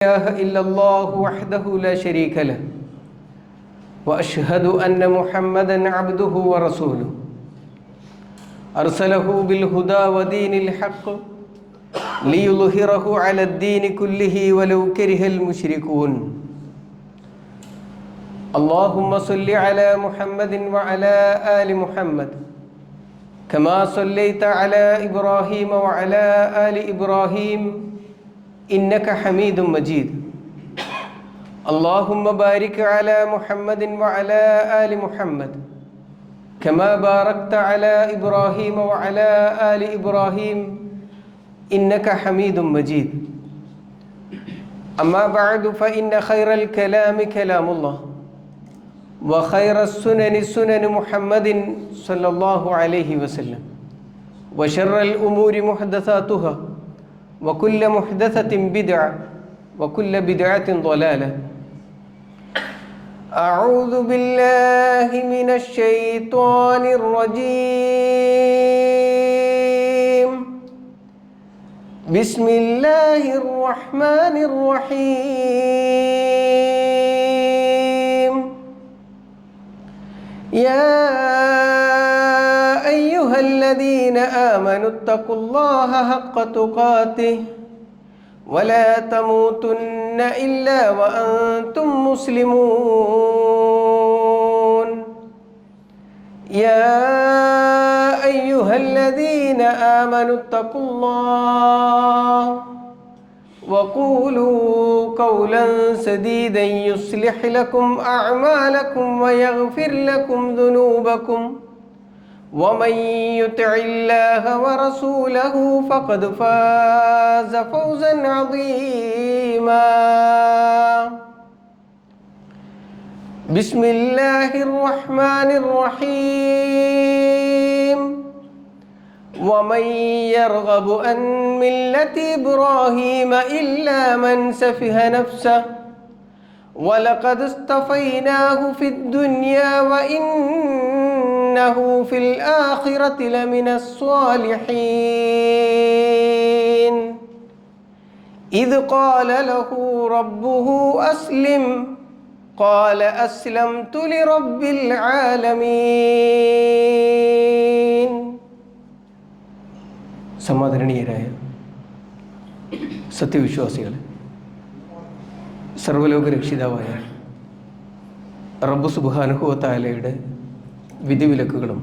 إله إلا الله وحده لا شريك له وأشهد أن محمدا عبده ورسوله أرسله بالهدى ودين الحق ليظهره على الدين كله ولو كره المشركون اللهم صل على محمد وعلى آل محمد كما صليت على إبراهيم وعلى آل إبراهيم إنك حميد مجيد اللهم بارك على محمد وعلى آل محمد كما باركت على إبراهيم وعلى آل إبراهيم إنك حميد مجيد أما بعد فإن خير الكلام كلام الله وخير السنن سنن محمد صلى الله عليه وسلم وشر الأمور محدثاتها وكل محدثة بدعة وكل بدعة ضلالة أعوذ بالله من الشيطان الرجيم بسم الله الرحمن الرحيم يا أيها الذين آمنوا اتقوا الله حق تقاته ولا تموتن إلا وأنتم مسلمون يا أيها الذين آمنوا اتقوا الله وقولوا قولا سديدا يصلح لكم أعمالكم ويغفر لكم ذنوبكم ومن يطع الله ورسوله فقد فاز فوزا عظيما بسم الله الرحمن الرحيم ومن يرغب عن ملة إبراهيم إلا من سفه نفسه ولقد اصطفيناه في الدنيا وإنه في الآخرة لمن الصالحين إذ قال له ربه أسلم قال أسلمت لرب العالمين സമാദരണീയരായ സത്യവിശ്വാസികളെ, സർവ്വലോക രക്ഷിതാവായ റബ്ബ് സുബ്ഹാനഹു വ തആലയുടെ വിധിവിലക്കുകളും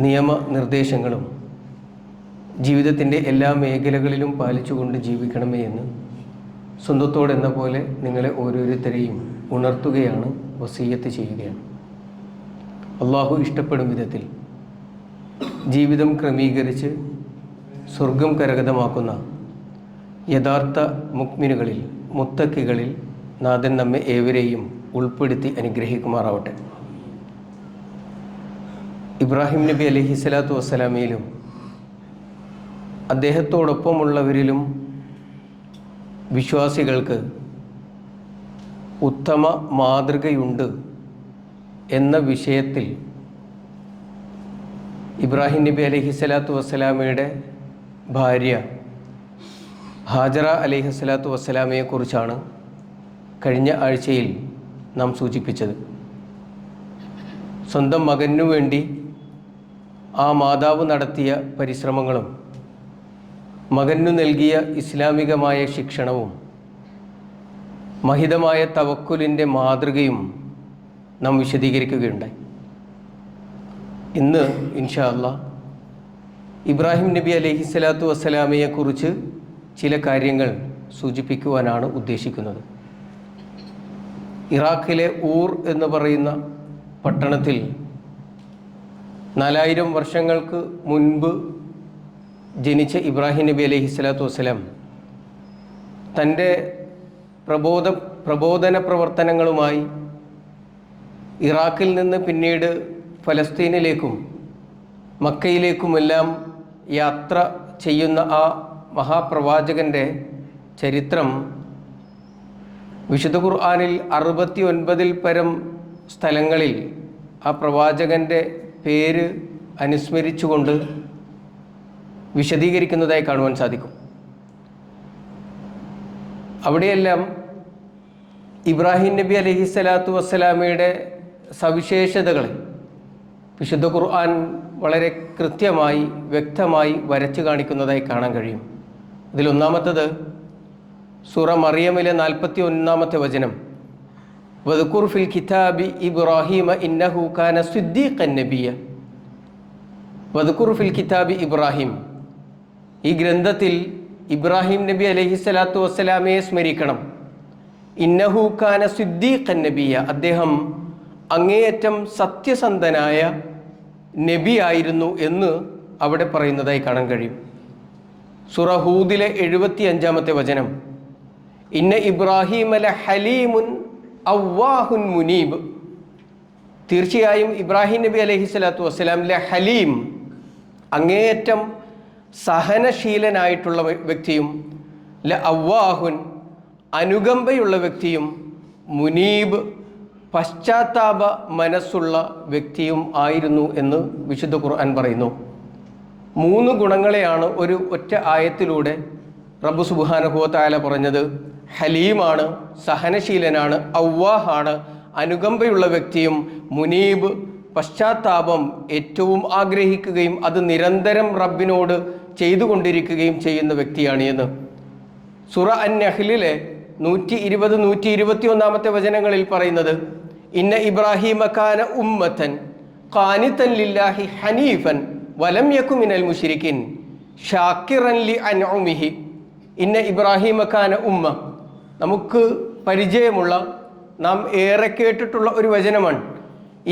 നിയമനിർദ്ദേശങ്ങളും ജീവിതത്തിൻ്റെ എല്ലാ മേഖലകളിലും പാലിച്ചുകൊണ്ട് ജീവിക്കണമേ എന്ന് സ്വന്തത്തോടെന്ന പോലെ നിങ്ങളെ ഓരോരുത്തരെയും ഉണർത്തുകയാണ്, വസിയ്യത്ത് ചെയ്യുകയാണ്. അള്ളാഹു ഇഷ്ടപ്പെടും വിധത്തിൽ ജീവിതം ക്രമീകരിച്ച് സ്വർഗം കരഗതമാക്കുന്ന യഥാർത്ഥ മുഅ്മിനുകളിൽ, മുത്തക്കികളിൽ നാഥൻ നമ്മെ ഏവരെയും ഉൾപ്പെടുത്തി അനുഗ്രഹിക്കുമാറാവട്ടെ. ഇബ്രാഹിം നബി അലൈഹിസ്സലാത്തു വസ്സലാമയിലും അദ്ദേഹത്തോടൊപ്പമുള്ളവരിലും വിശ്വാസികൾക്ക് ഉത്തമ മാതൃകയുണ്ട് എന്ന വിഷയത്തിൽ ഇബ്രാഹിം നബി അലൈഹിസ്സലാത്തു വസ്സലാമയുടെ ഭാര്യ ഹാജറ അലൈഹിസ്സലാത്തു വസ്സലാമയെക്കുറിച്ചാണ് കഴിഞ്ഞ ആഴ്ചയിൽ നാം സൂചിപ്പിച്ചത്. സ്വന്തം മകനു വേണ്ടി ആ മാതാവ് നടത്തിയ പരിശ്രമങ്ങളും മകനു നൽകിയ ഇസ്ലാമികമായ ശിക്ഷണവും മഹിതമായ തവക്കുലിൻ്റെ മാതൃകയും നാം വിശദീകരിക്കുകയുണ്ടായി. ഇന്ന് ഇൻഷാ അല്ലാഹ് ഇബ്രാഹിം നബി അലൈഹിസ്സലാത്തു വസ്സലാമയെക്കുറിച്ച് ചില കാര്യങ്ങൾ സൂചിപ്പിക്കുവാനാണ് ഉദ്ദേശിക്കുന്നത്. ഇറാഖിലെ ഊർ എന്ന് പറയുന്ന പട്ടണത്തിൽ 4000 വർഷങ്ങൾക്ക് മുൻപ് ജനിച്ച ഇബ്രാഹിം നബി അലൈഹിസ്സലാത്തു വസ്സലാം തൻ്റെ പ്രബോധന പ്രവർത്തനങ്ങളുമായി ഇറാഖിൽ നിന്ന് പിന്നീട് ഫലസ്തീനിലേക്കും മക്കയിലേക്കുമെല്ലാം യാത്ര ചെയ്യുന്ന ആ മഹാപ്രവാചകൻ്റെ ചരിത്രം വിശുദ്ധ ഖുർആനിൽ 69 പരം സ്ഥലങ്ങളിൽ ആ പ്രവാചകൻ്റെ പേര് അനുസ്മരിച്ചുകൊണ്ട് വിശദീകരിക്കുന്നതായി കാണുവാൻ സാധിക്കും. അവിടെയെല്ലാം ഇബ്രാഹിം നബി അലൈഹിസ്സലാത്തു വസ്സലാമയുടെ സവിശേഷതകളെ വിശുദ്ധ ഖുർആൻ വളരെ കൃത്യമായി വ്യക്തമായി വരച്ചു കാണിക്കുന്നതായി കാണാൻ കഴിയും. അതിലൊന്നാമത്തത് സൂറ മറിയമിലെ 41-ാമത്തെ വചനം, വദ്കുർ ഫിൽ കിതാബി ഇബ്രാഹീമ ഇന്നഹു കാന സിദ്ദീഖൻ നബിയ്യ. വദ്കുർ ഫിൽ കിതാബി ഇബ്രാഹിം, ഈ ഗ്രന്ഥത്തിൽ ഇബ്രാഹിം നബി അലൈഹിസ്സലാത്തു വസ്സലാമയെ സ്മരിക്കണം. ഇന്നഹു കാന സിദ്ദീഖൻ നബിയ്യ, അദ്ദേഹം അങ്ങേയറ്റം സത്യസന്ധനായ നബിയായിരുന്നു എന്ന് അവിടെ പറയുന്നതായി കാണാൻ കഴിയും. സൂറ ഹൂദിലെ 75-ാമത്തെ വചനം, ഇന്ന ഇബ്രാഹിം അല ഹലീമുൻ അവ്വാഹുൻ മുനീബ്. തീർച്ചയായും ഇബ്രാഹിം നബി അലൈഹിസ്സലാത്തു വസ്സലാം ല ഹലീം, അങ്ങേയറ്റം സഹനശീലനായിട്ടുള്ള വ്യക്തിയും, ല അവ്വാഹുൻ അനുകമ്പയുള്ള വ്യക്തിയും, മുനീബ് പശ്ചാത്താപ മനസ്സുള്ള വ്യക്തിയും ആയിരുന്നു എന്ന് വിശുദ്ധ ഖുർആൻ പറയുന്നു. 3 ഗുണങ്ങളെയാണ് ഒരു ഒറ്റ ആയത്തിലൂടെ റബ്ബ് സുബ്ഹാനഹു വ തആല പറഞ്ഞത്. ഹലീമാണ്, സഹനശീലനാണ്, അവ്വാഹാണ്, അനുകമ്പയുള്ള വ്യക്തിയും, മുനീബ് പശ്ചാത്താപം ഏറ്റവും ആഗ്രഹിക്കുകയും അത് നിരന്തരം റബ്ബിനോട് ചെയ്തുകൊണ്ടിരിക്കുകയും ചെയ്യുന്ന വ്യക്തിയാണ് എന്ന് സൂറ അൻ-നഹ്ലിലെ 120, 121-ാമത്തെ വചനങ്ങളിൽ പറയുന്നത്, ഇന്ന ഇബ്രാഹിമ കാന ഉമ്മതൻ ഖാനിതൻ ലില്ലാഹി ഹനീഫൻ വലം യകു മിനൽ മുശ്രിക്കീൻ ഷാക്കിറൻ ലി അൻഉമിഹി. ഇന്ന ഇബ്രാഹിമ കാന ഉമ്മ, നമുക്ക് പരിചയമുള്ള, നാം ഏറെ കേട്ടിട്ടുള്ള ഒരു വചനമാണ്.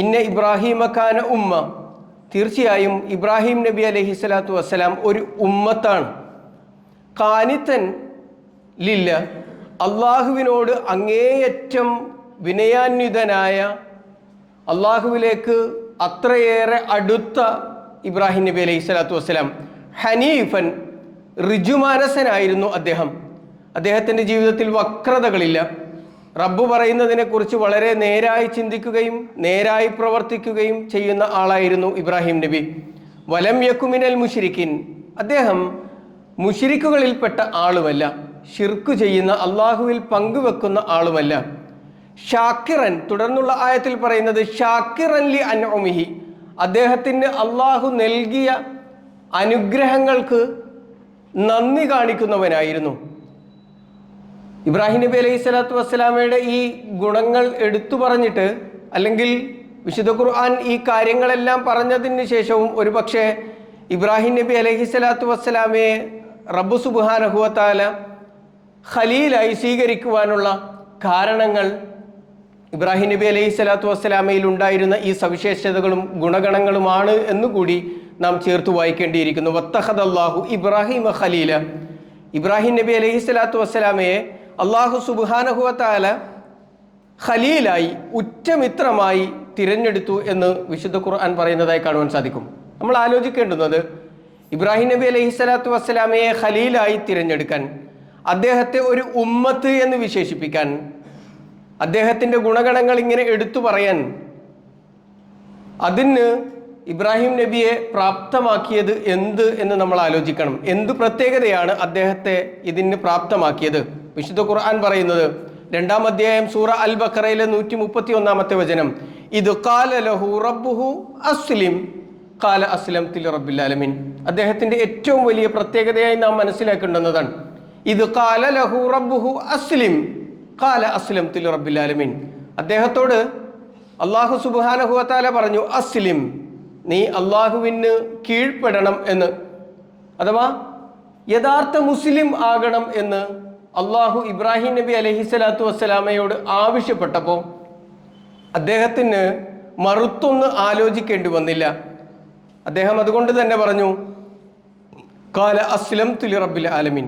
ഇന്ന ഇബ്രാഹിമ കാന ഉമ്മ, തീർച്ചയായും ഇബ്രാഹിം നബി അലൈഹിസ്സലാത്തു വസ്സലാം ഒരു ഉമ്മത്താണ്. ഖാനിതൻ ലില്ല, അള്ളാഹുവിനോട് അങ്ങേയറ്റം വിനയാന്വിതനായ, അള്ളാഹുവിലേക്ക് അത്രയേറെ അടുത്ത ഇബ്രാഹിം നബി അലൈഹി സ്വലാത്തു വസ്സലാം. ഹനീഫൻ, ഋജുമാനസനായിരുന്നു അദ്ദേഹം. അദ്ദേഹത്തിൻ്റെ ജീവിതത്തിൽ വക്രതകളില്ല. റബ്ബ് പറയുന്നതിനെക്കുറിച്ച് വളരെ നേരായി ചിന്തിക്കുകയും നേരായി പ്രവർത്തിക്കുകയും ചെയ്യുന്ന ആളായിരുന്നു ഇബ്രാഹിം നബി. വലം യകു മിനൽ മുശ്രിക്കീൻ, അദ്ദേഹം മുശ്രിക്കുകളിൽപ്പെട്ട ആളുമല്ല, ഷിർക്ക് ചെയ്യുന്ന, അള്ളാഹുവിൽ പങ്കുവെക്കുന്ന ആളുമല്ല. ഷാക്കിറൻ, തുടർന്നുള്ള ആയത്തിൽ പറയുന്നത് ഷാക്കിറൻ ലി അൻഉമിഹി, അദ്ദേഹത്തിന് അള്ളാഹു നൽകിയ അനുഗ്രഹങ്ങൾക്ക് നന്ദി കാണിക്കുന്നവനായിരുന്നു. ഇബ്രാഹിം നബി അലൈഹി സ്വലാത്തു വസ്സലാമയുടെ ഈ ഗുണങ്ങൾ എടുത്തു പറഞ്ഞിട്ട്, അല്ലെങ്കിൽ വിശുദ്ധ ഖുർആൻ ഈ കാര്യങ്ങളെല്ലാം പറഞ്ഞതിന് ശേഷവും ഒരു പക്ഷേ ഇബ്രാഹിം നബി അലൈഹി സ്വലാത്തു വസ്സലാമയെ റബ്ബ് സുബ്ഹാനഹു വ തആല ഖലീലായി സ്വീകരിക്കുവാനുള്ള കാരണങ്ങൾ ഇബ്രാഹിം നബി അലൈഹി സ്വലാത്തു വസ്സലാമയിൽ ഉണ്ടായിരുന്ന ഈ സവിശേഷതകളും ഗുണഗണങ്ങളുമാണ് എന്നുകൂടി നാം ചേർത്ത് വായിക്കേണ്ടിയിരിക്കുന്നു. വത്തഖദല്ലാഹു ഇബ്രാഹിമ ഖലീല, ഇബ്രാഹിം നബി അലൈഹി സ്വലാത്തു വസ്സലാമയെ അള്ളാഹു സുബ്ഹാനഹു വ തആല ഖലീലായി, ഉറ്റമിത്രമായി തിരഞ്ഞെടുത്തു എന്ന് വിശുദ്ധ ഖുർആൻ പറയുന്നതായി കാണുവാൻ സാധിക്കും. നമ്മൾ ആലോചിക്കേണ്ടുന്നത്, ഇബ്രാഹിം നബി അലൈഹി സ്വലാത്തു വസ്സലാമയെ ഖലീലായി തിരഞ്ഞെടുക്കാൻ, അദ്ദേഹത്തെ ഒരു ഉമ്മത്ത് എന്ന് വിശേഷിപ്പിക്കാൻ, അദ്ദേഹത്തിൻ്റെ ഗുണഗണങ്ങൾ ഇങ്ങനെ എടുത്തു പറയാൻ, അതിന് ഇബ്രാഹിം നബിയെ പ്രാപ്തമാക്കിയത് എന്ത് എന്ന് നമ്മൾ ആലോചിക്കണം. എന്ത് പ്രത്യേകതയാണ് അദ്ദേഹത്തെ ഇതിന് പ്രാപ്തമാക്കിയത്? വിശുദ്ധ ഖുർആൻ പറയുന്നത് 2-ാം അധ്യായം സൂറ അൽ ബഖറയിലെ 131-ാമത്തെ വചനം, ഇത് ഖാല ലഹു റബ്ബുഹു അസ്ലിം ഖാല അസ്ലംതു ലിറബ്ബിൽ ആലമീൻ. അദ്ദേഹത്തിൻ്റെ ഏറ്റവും വലിയ പ്രത്യേകതയായി നാം മനസ്സിലാക്കേണ്ടുന്നതാണ്. ഇത് ഖാല ലഹു റബ്ബുഹു അസ്ലിം ഖാല അസ്ലംതു ലിറബ്ബിൽ ആലമീൻ. അദ്ദേഹത്തോട് അല്ലാഹു സുബ്ഹാനഹു വ തആല പറഞ്ഞു, അസ്ലിം, നീ അള്ളാഹുവിന് കീഴ്പ്പെടണം എന്ന്, അഥവാ യഥാർത്ഥ മുസ്ലിം ആകണം എന്ന് അള്ളാഹു ഇബ്രാഹിം നബി അലൈഹി സ്വലാത്തു വസ്സലാമയോട് ആവശ്യപ്പെട്ടപ്പോൾ അദ്ദേഹത്തിന് മറുത്തൊന്ന് ആലോചിക്കേണ്ടി വന്നില്ല. അദ്ദേഹം അതുകൊണ്ട് തന്നെ പറഞ്ഞു, ഖാല അസ്ലംതു ലിറബ്ബിൽ ആലമീൻ,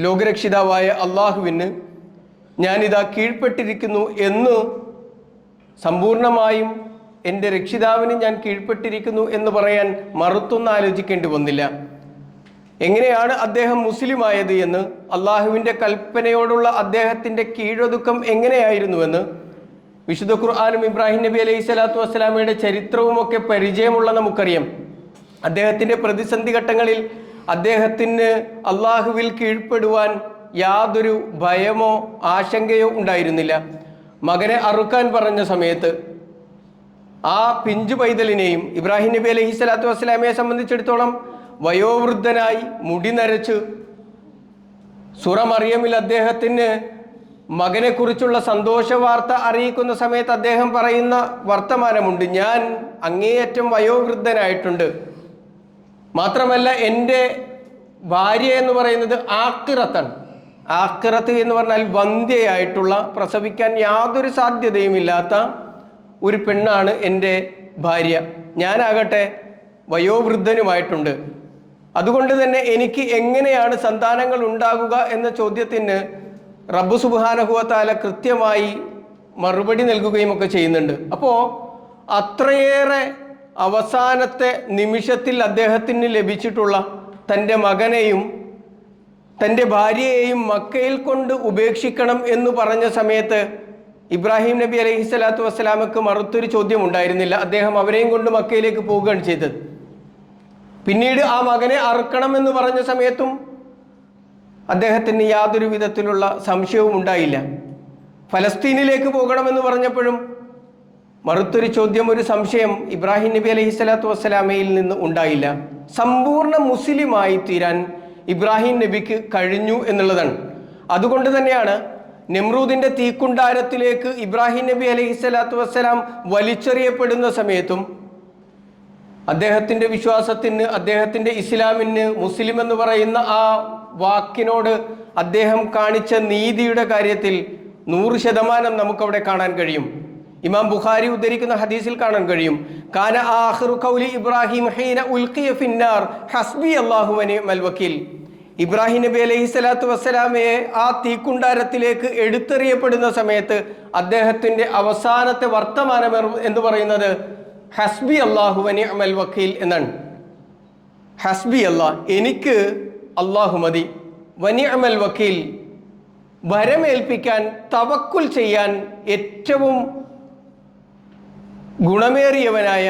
ലോകരക്ഷിതാവായ അള്ളാഹുവിന് ഞാനിതാ കീഴ്പ്പെട്ടിരിക്കുന്നു എന്ന്, സമ്പൂർണമായും എൻ്റെ രക്ഷിതാവിന് ഞാൻ കീഴ്പ്പെട്ടിരിക്കുന്നു എന്ന് പറയാൻ മറുത്തൊന്ന് ആലോചിക്കേണ്ടി വന്നില്ല. എങ്ങനെയാണ് അദ്ദേഹം മുസ്ലിമായത് എന്ന്, അള്ളാഹുവിൻ്റെ കൽപ്പനയോടുള്ള അദ്ദേഹത്തിൻ്റെ കീഴൊതുക്കം എങ്ങനെയായിരുന്നുവെന്ന് വിശുദ്ധ ഖുർആനും ഇബ്രാഹിം നബി അലൈഹി സ്വലാത്തു വസ്സലാമയുടെ ചരിത്രവുമൊക്കെ പരിചയമുള്ള നമുക്കറിയാം. അദ്ദേഹത്തിൻ്റെ പ്രതിസന്ധി ഘട്ടങ്ങളിൽ അദ്ദേഹത്തിന് അള്ളാഹുവിൽ കീഴ്പ്പെടുവാൻ യാതൊരു ഭയമോ ആശങ്കയോ ഉണ്ടായിരുന്നില്ല. മകനെ അറുക്കാൻ പറഞ്ഞ സമയത്ത് ആ പിഞ്ചു പൈതലിനെയും ഇബ്രാഹിം നബി അലൈഹി സ്വലാത്തു വസ്സലാമയെ സംബന്ധിച്ചിടത്തോളം വയോവൃദ്ധനായി മുടി നരച്ച് സൂറ മറിയമിൽ അദ്ദേഹത്തിന് മകനെക്കുറിച്ചുള്ള സന്തോഷ വാർത്ത അറിയിക്കുന്ന സമയത്ത് അദ്ദേഹം പറയുന്ന വർത്തമാനമുണ്ട്, ഞാൻ അങ്ങേയറ്റം വയോവൃദ്ധനായിട്ടുണ്ട്, മാത്രമല്ല എൻ്റെ ഭാര്യ എന്ന് പറയുന്നത് ആഖിറത്താണ്. ആഖിറത്ത് എന്ന് പറഞ്ഞാൽ വന്ധ്യയായിട്ടുള്ള, പ്രസവിക്കാൻ യാതൊരു സാധ്യതയുമില്ലാത്ത ഒരു പെണ്ണാണ് എൻ്റെ ഭാര്യ. ഞാനാകട്ടെ വയോവൃദ്ധനുമായിട്ടുണ്ട്. അതുകൊണ്ട് തന്നെ എനിക്ക് എങ്ങനെയാണ് സന്താനങ്ങൾ ഉണ്ടാകുക എന്ന ചോദ്യത്തിന് റബ്ബ് സുബ്ഹാനഹു വ തആല കൃത്യമായി മറുപടി നൽകുകയും ഒക്കെ ചെയ്യുന്നുണ്ട്. അപ്പോൾ അത്രയേറെ അവസാനത്തെ നിമിഷത്തിൽ അദ്ദേഹത്തിന് ലഭിച്ചിട്ടുള്ള തൻ്റെ മകനെയും തൻ്റെ ഭാര്യയെയും മക്കയിൽ കൊണ്ട് ഉപേക്ഷിക്കണം എന്ന് പറഞ്ഞ സമയത്ത് ഇബ്രാഹിം നബി അലൈഹി സ്വലാത്തു വസ്സലാമക്ക് മറുത്തൊരു ചോദ്യം ഉണ്ടായിരുന്നില്ല. അദ്ദേഹം അവരെയും കൊണ്ട് മക്കയിലേക്ക് പോവുകയാണ് ചെയ്തത്. പിന്നീട് ആ മകനെ അറുക്കണം എന്ന് പറഞ്ഞ സമയത്തും അദ്ദേഹത്തിന് യാതൊരു വിധത്തിലുള്ള സംശയവും ഉണ്ടായില്ല. ഫലസ്തീനിലേക്ക് പോകണമെന്ന് പറഞ്ഞപ്പോഴും മറുത്തൊരു ചോദ്യം, ഒരു സംശയം ഇബ്രാഹിം നബി അലൈഹി സ്വലാത്തു വസ്സലാമയിൽ നിന്ന് ഉണ്ടായില്ല. സമ്പൂർണ്ണ മുസ്ലിമായി തീരാൻ ഇബ്രാഹിം നബിക്ക് കഴിഞ്ഞു എന്നുള്ളതാണ്. അതുകൊണ്ട് തന്നെയാണ് നെമ്രൂദിൻ്റെ തീക്കുണ്ടാരത്തിലേക്ക് ഇബ്രാഹിം നബി അലൈഹി സ്വലാത്തു വസ്സലാം വലിച്ചെറിയപ്പെടുന്ന സമയത്തും അദ്ദേഹത്തിൻ്റെ വിശ്വാസത്തിന്, അദ്ദേഹത്തിൻ്റെ ഇസ്ലാമിന്, മുസ്ലിം എന്ന് പറയുന്ന ആ വാക്കിനോട് അദ്ദേഹം കാണിച്ച നീതിയുടെ കാര്യത്തിൽ 100% നമുക്കവിടെ കാണാൻ കഴിയും. ഇമാം ബുഖാരി ഉദ്ധരിക്കുന്ന ഹദീസിൽ കാണാൻ കഴിയും, കാന ആഖിറു ഖൗലി ഇബ്രാഹിം ഹീന ഉൽഖിയ ഫിന്നാർ ഹസ്ബി അല്ലാഹു വ നിഅമൽ വക്കീൽ. ഇബ്രാഹിം നബി അലൈഹി സ്വലാത്തു വസ്സലാമയെ ആ തീക്കുണ്ടാരത്തിലേക്ക് എടുത്തെറിയപ്പെടുന്ന സമയത്ത് അദ്ദേഹത്തിൻ്റെ അവസാനത്തെ വർത്തമാനം എന്ന് പറയുന്നത് ഹസ്ബി അല്ലാഹു വ നിഅമൽ വക്കീൽ എന്നാണ്. ഹസ്ബി അല്ലാഹ്, എനിക്ക് അല്ലാഹു മതി, വ നിഅമൽ വക്കീൽ, ഭരമേൽപ്പിക്കാൻ തവക്കുൽ ചെയ്യാൻ ഏറ്റവും ഗുണമേറിയവനായ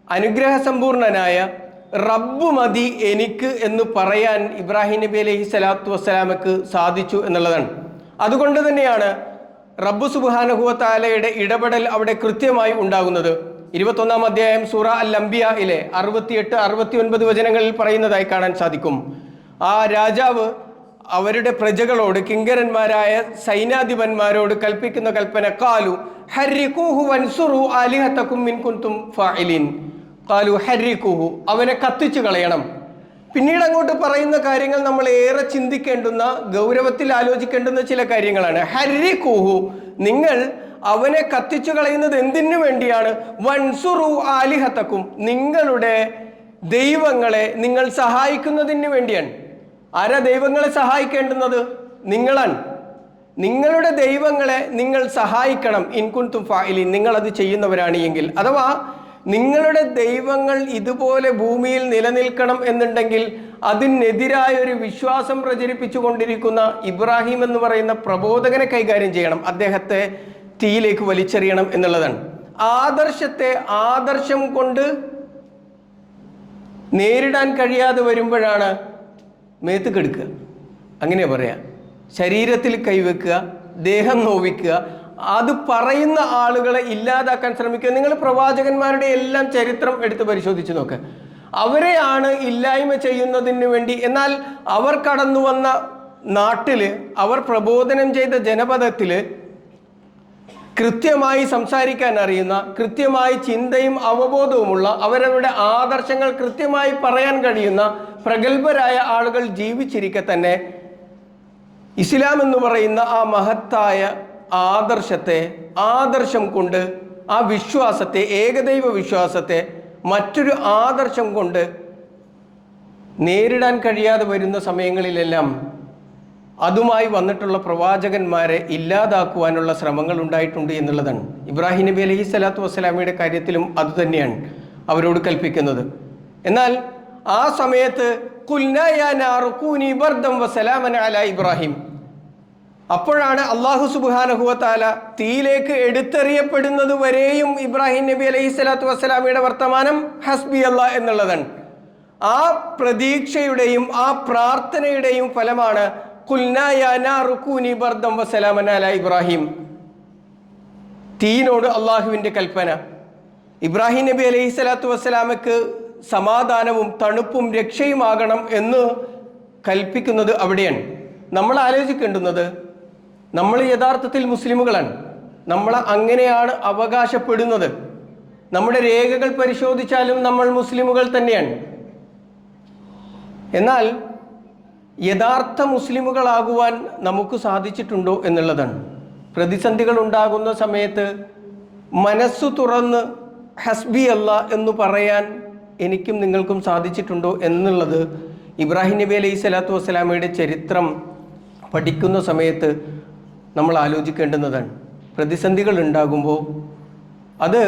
അനുഗ്രഹസമ്പൂർണനായ റബ്ബ് മതി എനിക്ക് എന്ന് പറയാൻ ഇബ്രാഹിം നബി അലൈഹി സ്വലാത്തു വസ്സലാമക്ക് സാധിച്ചു എന്നുള്ളതാണ്. അതുകൊണ്ട് തന്നെയാണ് റബ്ബ് സുബ്ഹാനഹു വ തആലയുടെ ഇടപെടൽ അവിടെ കൃത്യമായി ഉണ്ടാകുന്നത്. 21-ാം അധ്യായം സൂറ അൽ അംബിയയിലെ 68-69 വചനങ്ങളിൽ പറയുന്നതായി കാണാൻ സാധിക്കും. ആ രാജാവ് അവരുടെ പ്രജകളോട്, കിങ്കരന്മാരായ സൈന്യാധിപന്മാരോട് കൽപ്പിക്കുന്ന കൽപ്പന, ഖാലു ഹർരിഖൂഹു വൻസുറു ആലിഹതകും ഇൻ കുൻതും ഫാഇലിൻ. ഖാലു ഹർരിഖൂഹു, അവനെ കത്തിച്ചു കളയണം. പിന്നീട് അങ്ങോട്ട് പറയുന്ന കാര്യങ്ങൾ നമ്മൾ ഏറെ ചിന്തിക്കേണ്ടുന്ന, ഗൗരവത്തിൽ ആലോചിക്കേണ്ടുന്ന ചില കാര്യങ്ങളാണ്. ഹർരിഖൂഹു, നിങ്ങൾ അവനെ കത്തിച്ചു കളയുന്നത് എന്തിനു വേണ്ടിയാണ്? വൻസുറു ആലിഹതകും, നിങ്ങളുടെ ദൈവങ്ങളെ നിങ്ങൾ സഹായിക്കുന്നതിന് വേണ്ടിയാണ്. ആരാ ദൈവങ്ങളെ സഹായിക്കേണ്ടുന്നത്? നിങ്ങളാണ്. നിങ്ങളുടെ ദൈവങ്ങളെ നിങ്ങൾ സഹായിക്കണം. ഇൻ കുൻതും ഫാഇലിൻ, നിങ്ങളത് ചെയ്യുന്നവരാണ് എങ്കിൽ. അഥവാ നിങ്ങളുടെ ദൈവങ്ങൾ ഇതുപോലെ ഭൂമിയിൽ നിലനിൽക്കണം എന്നുണ്ടെങ്കിൽ അതിനെതിരായ ഒരു വിശ്വാസം പ്രചരിപ്പിച്ചു കൊണ്ടിരിക്കുന്ന ഇബ്രാഹിം എന്ന് പറയുന്ന പ്രബോധകനെ കൈകാര്യം ചെയ്യണം, അദ്ദേഹത്തെ തീയിലേക്ക് വലിച്ചെറിയണം എന്നുള്ളതാണ്. ആദർശത്തെ ആദർശം കൊണ്ട് നേരിടാൻ കഴിയാതെ വരുമ്പോഴാണ് മേത്ത് കെടുക്കുക, അങ്ങനെ പറയാം, ശരീരത്തിൽ കൈവെക്കുക, ദേഹം നോവിക്കുക, അത് പറയുന്ന ആളുകളെ ഇല്ലാതാക്കാൻ ശ്രമിക്കുക. നിങ്ങൾ പ്രവാചകന്മാരുടെ എല്ലാം ചരിത്രം എടുത്ത് പരിശോധിച്ച് നോക്കുക. അവരെയാണ് ഇല്ലായ്മ ചെയ്യുന്നതിന് വേണ്ടി. എന്നാൽ അവർ കടന്നു വന്ന നാട്ടിൽ, അവർ പ്രബോധനം ചെയ്ത ജനപദത്തിൽ കൃത്യമായി സംസാരിക്കാൻ അറിയുന്ന, കൃത്യമായി ചിന്തയും അവബോധവുമുള്ള, അവരവരുടെ ആദർശങ്ങൾ കൃത്യമായി പറയാൻ കഴിയുന്ന പ്രഗത്ഭരായ ആളുകൾ ജീവിച്ചിരിക്കെ തന്നെ ഇസ്ലാം എന്ന് പറയുന്ന ആ മഹത്തായ ആദർശത്തെ, ആദർശം കൊണ്ട് ആ വിശ്വാസത്തെ, ഏകദൈവ വിശ്വാസത്തെ മറ്റൊരു ആദർശം കൊണ്ട് നേരിടാൻ കഴിയാതെ വരുന്ന സമയങ്ങളിലെല്ലാം അതുമായി വന്നിട്ടുള്ള പ്രവാചകന്മാരെ ഇല്ലാതാക്കുവാനുള്ള ശ്രമങ്ങൾ ഉണ്ടായിട്ടുണ്ട് എന്നുള്ളതാണ്. ഇബ്രാഹിം നബി അലൈഹി സ്വലാത്തു വസ്സലാമയുടെ കാര്യത്തിലും അതുതന്നെയാണ് അവരോട് കൽപ്പിക്കുന്നത്. എന്നാൽ ആ സമയത്ത് ഖുൽനാ യാ നാറു കൂനി ബർദൻ വസലാമൻ അലാ ഇബ്രാഹിം, അപ്പോഴാണ് അല്ലാഹു സുബ്ഹാനഹു വ തആല തീയിലേക്ക് എടുത്തെറിയപ്പെടുന്നത് വരെയും ഇബ്രാഹിം നബി അലൈഹി സ്വലാത്തു വസ്സലാമയുടെ വർത്തമാനം ഹസ്ബി അല്ലാഹ് എന്നുള്ളതാണ്. ആ പ്രതീക്ഷയുടെയും ആ പ്രാർത്ഥനയുടെയും ഫലമാണ് ഖുൽനാ യാ നാറു കൂനി ബർദൻ വസലാമൻ അലാ ഇബ്രാഹിം. തീയിനോട് അള്ളാഹുവിൻ്റെ കൽപ്പന. ഇബ്രാഹിം നബി അലൈഹി സ്വലാത്തു വസ്സലാമക്ക് സമാധാനവും തണുപ്പും രക്ഷയുമാകണം എന്ന് കൽപ്പിക്കുന്നത് അവിടെയാണ്. നമ്മൾ ആലോചിക്കേണ്ടുന്നത്, നമ്മൾ യഥാർത്ഥത്തിൽ മുസ്ലിമുകളാണ്, നമ്മൾ അങ്ങനെയാണ് അവകാശപ്പെടുന്നത്. നമ്മുടെ രേഖകൾ പരിശോധിച്ചാലും നമ്മൾ മുസ്ലിമുകൾ തന്നെയാണ്. എന്നാൽ യഥാർത്ഥ മുസ്ലിമുകളാകുവാൻ നമുക്ക് സാധിച്ചിട്ടുണ്ടോ എന്നുള്ളതാണ്. പ്രതിസന്ധികൾ ഉണ്ടാകുന്ന സമയത്ത് മനസ്സു തുറന്ന് ഹസ്ബി അല്ലാ എന്ന് പറയാൻ എനിക്കും നിങ്ങൾക്കും സാധിച്ചിട്ടുണ്ടോ എന്നുള്ളത് ഇബ്രാഹിം നബി അലൈഹി സ്വലാത്തു വസ്സലാമയുടെ ചരിത്രം പഠിക്കുന്ന സമയത്ത് നമ്മൾ ആലോചിക്കേണ്ടുന്നതാണ്. പ്രതിസന്ധികൾ ഉണ്ടാകുമ്പോൾ അത്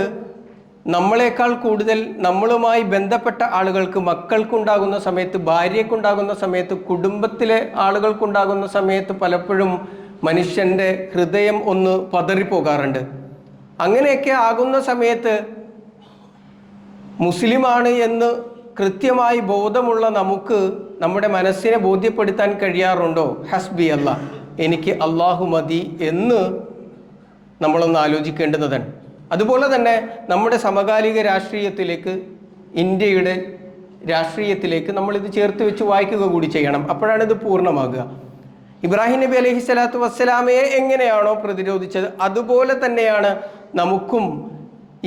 നമ്മളെക്കാൾ കൂടുതൽ നമ്മളുമായി ബന്ധപ്പെട്ട ആളുകൾക്ക്, മക്കൾക്കുണ്ടാകുന്ന സമയത്ത്, ഭാര്യയ്ക്കുണ്ടാകുന്ന സമയത്ത്, കുടുംബത്തിലെ ആളുകൾക്കുണ്ടാകുന്ന സമയത്ത് പലപ്പോഴും മനുഷ്യൻ്റെ ഹൃദയം ഒന്ന് പതറിപ്പോകാറുണ്ട്. അങ്ങനെയൊക്കെ ആകുന്ന സമയത്ത് മുസ്ലിമാണ് എന്ന് കൃത്യമായി ബോധമുള്ള നമുക്ക് നമ്മുടെ മനസ്സിനെ ബോധ്യപ്പെടുത്താൻ കഴിയാറുണ്ടോ? ഹസ്ബി അല്ലാ, എനിക്ക് അള്ളാഹു മതി എന്ന് നമ്മളൊന്ന് ആലോചിക്കേണ്ടുന്നതാണ്. അതുപോലെ തന്നെ നമ്മുടെ സമകാലിക രാഷ്ട്രീയത്തിലേക്ക്, ഇന്ത്യയുടെ രാഷ്ട്രീയത്തിലേക്ക് നമ്മളിത് ചേർത്ത് വെച്ച് വായിക്കുക കൂടി ചെയ്യണം. അപ്പോഴാണ് ഇത് പൂർണ്ണമാകുക. ഇബ്രാഹിം നബി അലൈഹി സ്വലാത്തു വസ്സലാമയെ എങ്ങനെയാണോ പ്രതിരോധിച്ചത്, അതുപോലെ തന്നെയാണ് നമുക്കും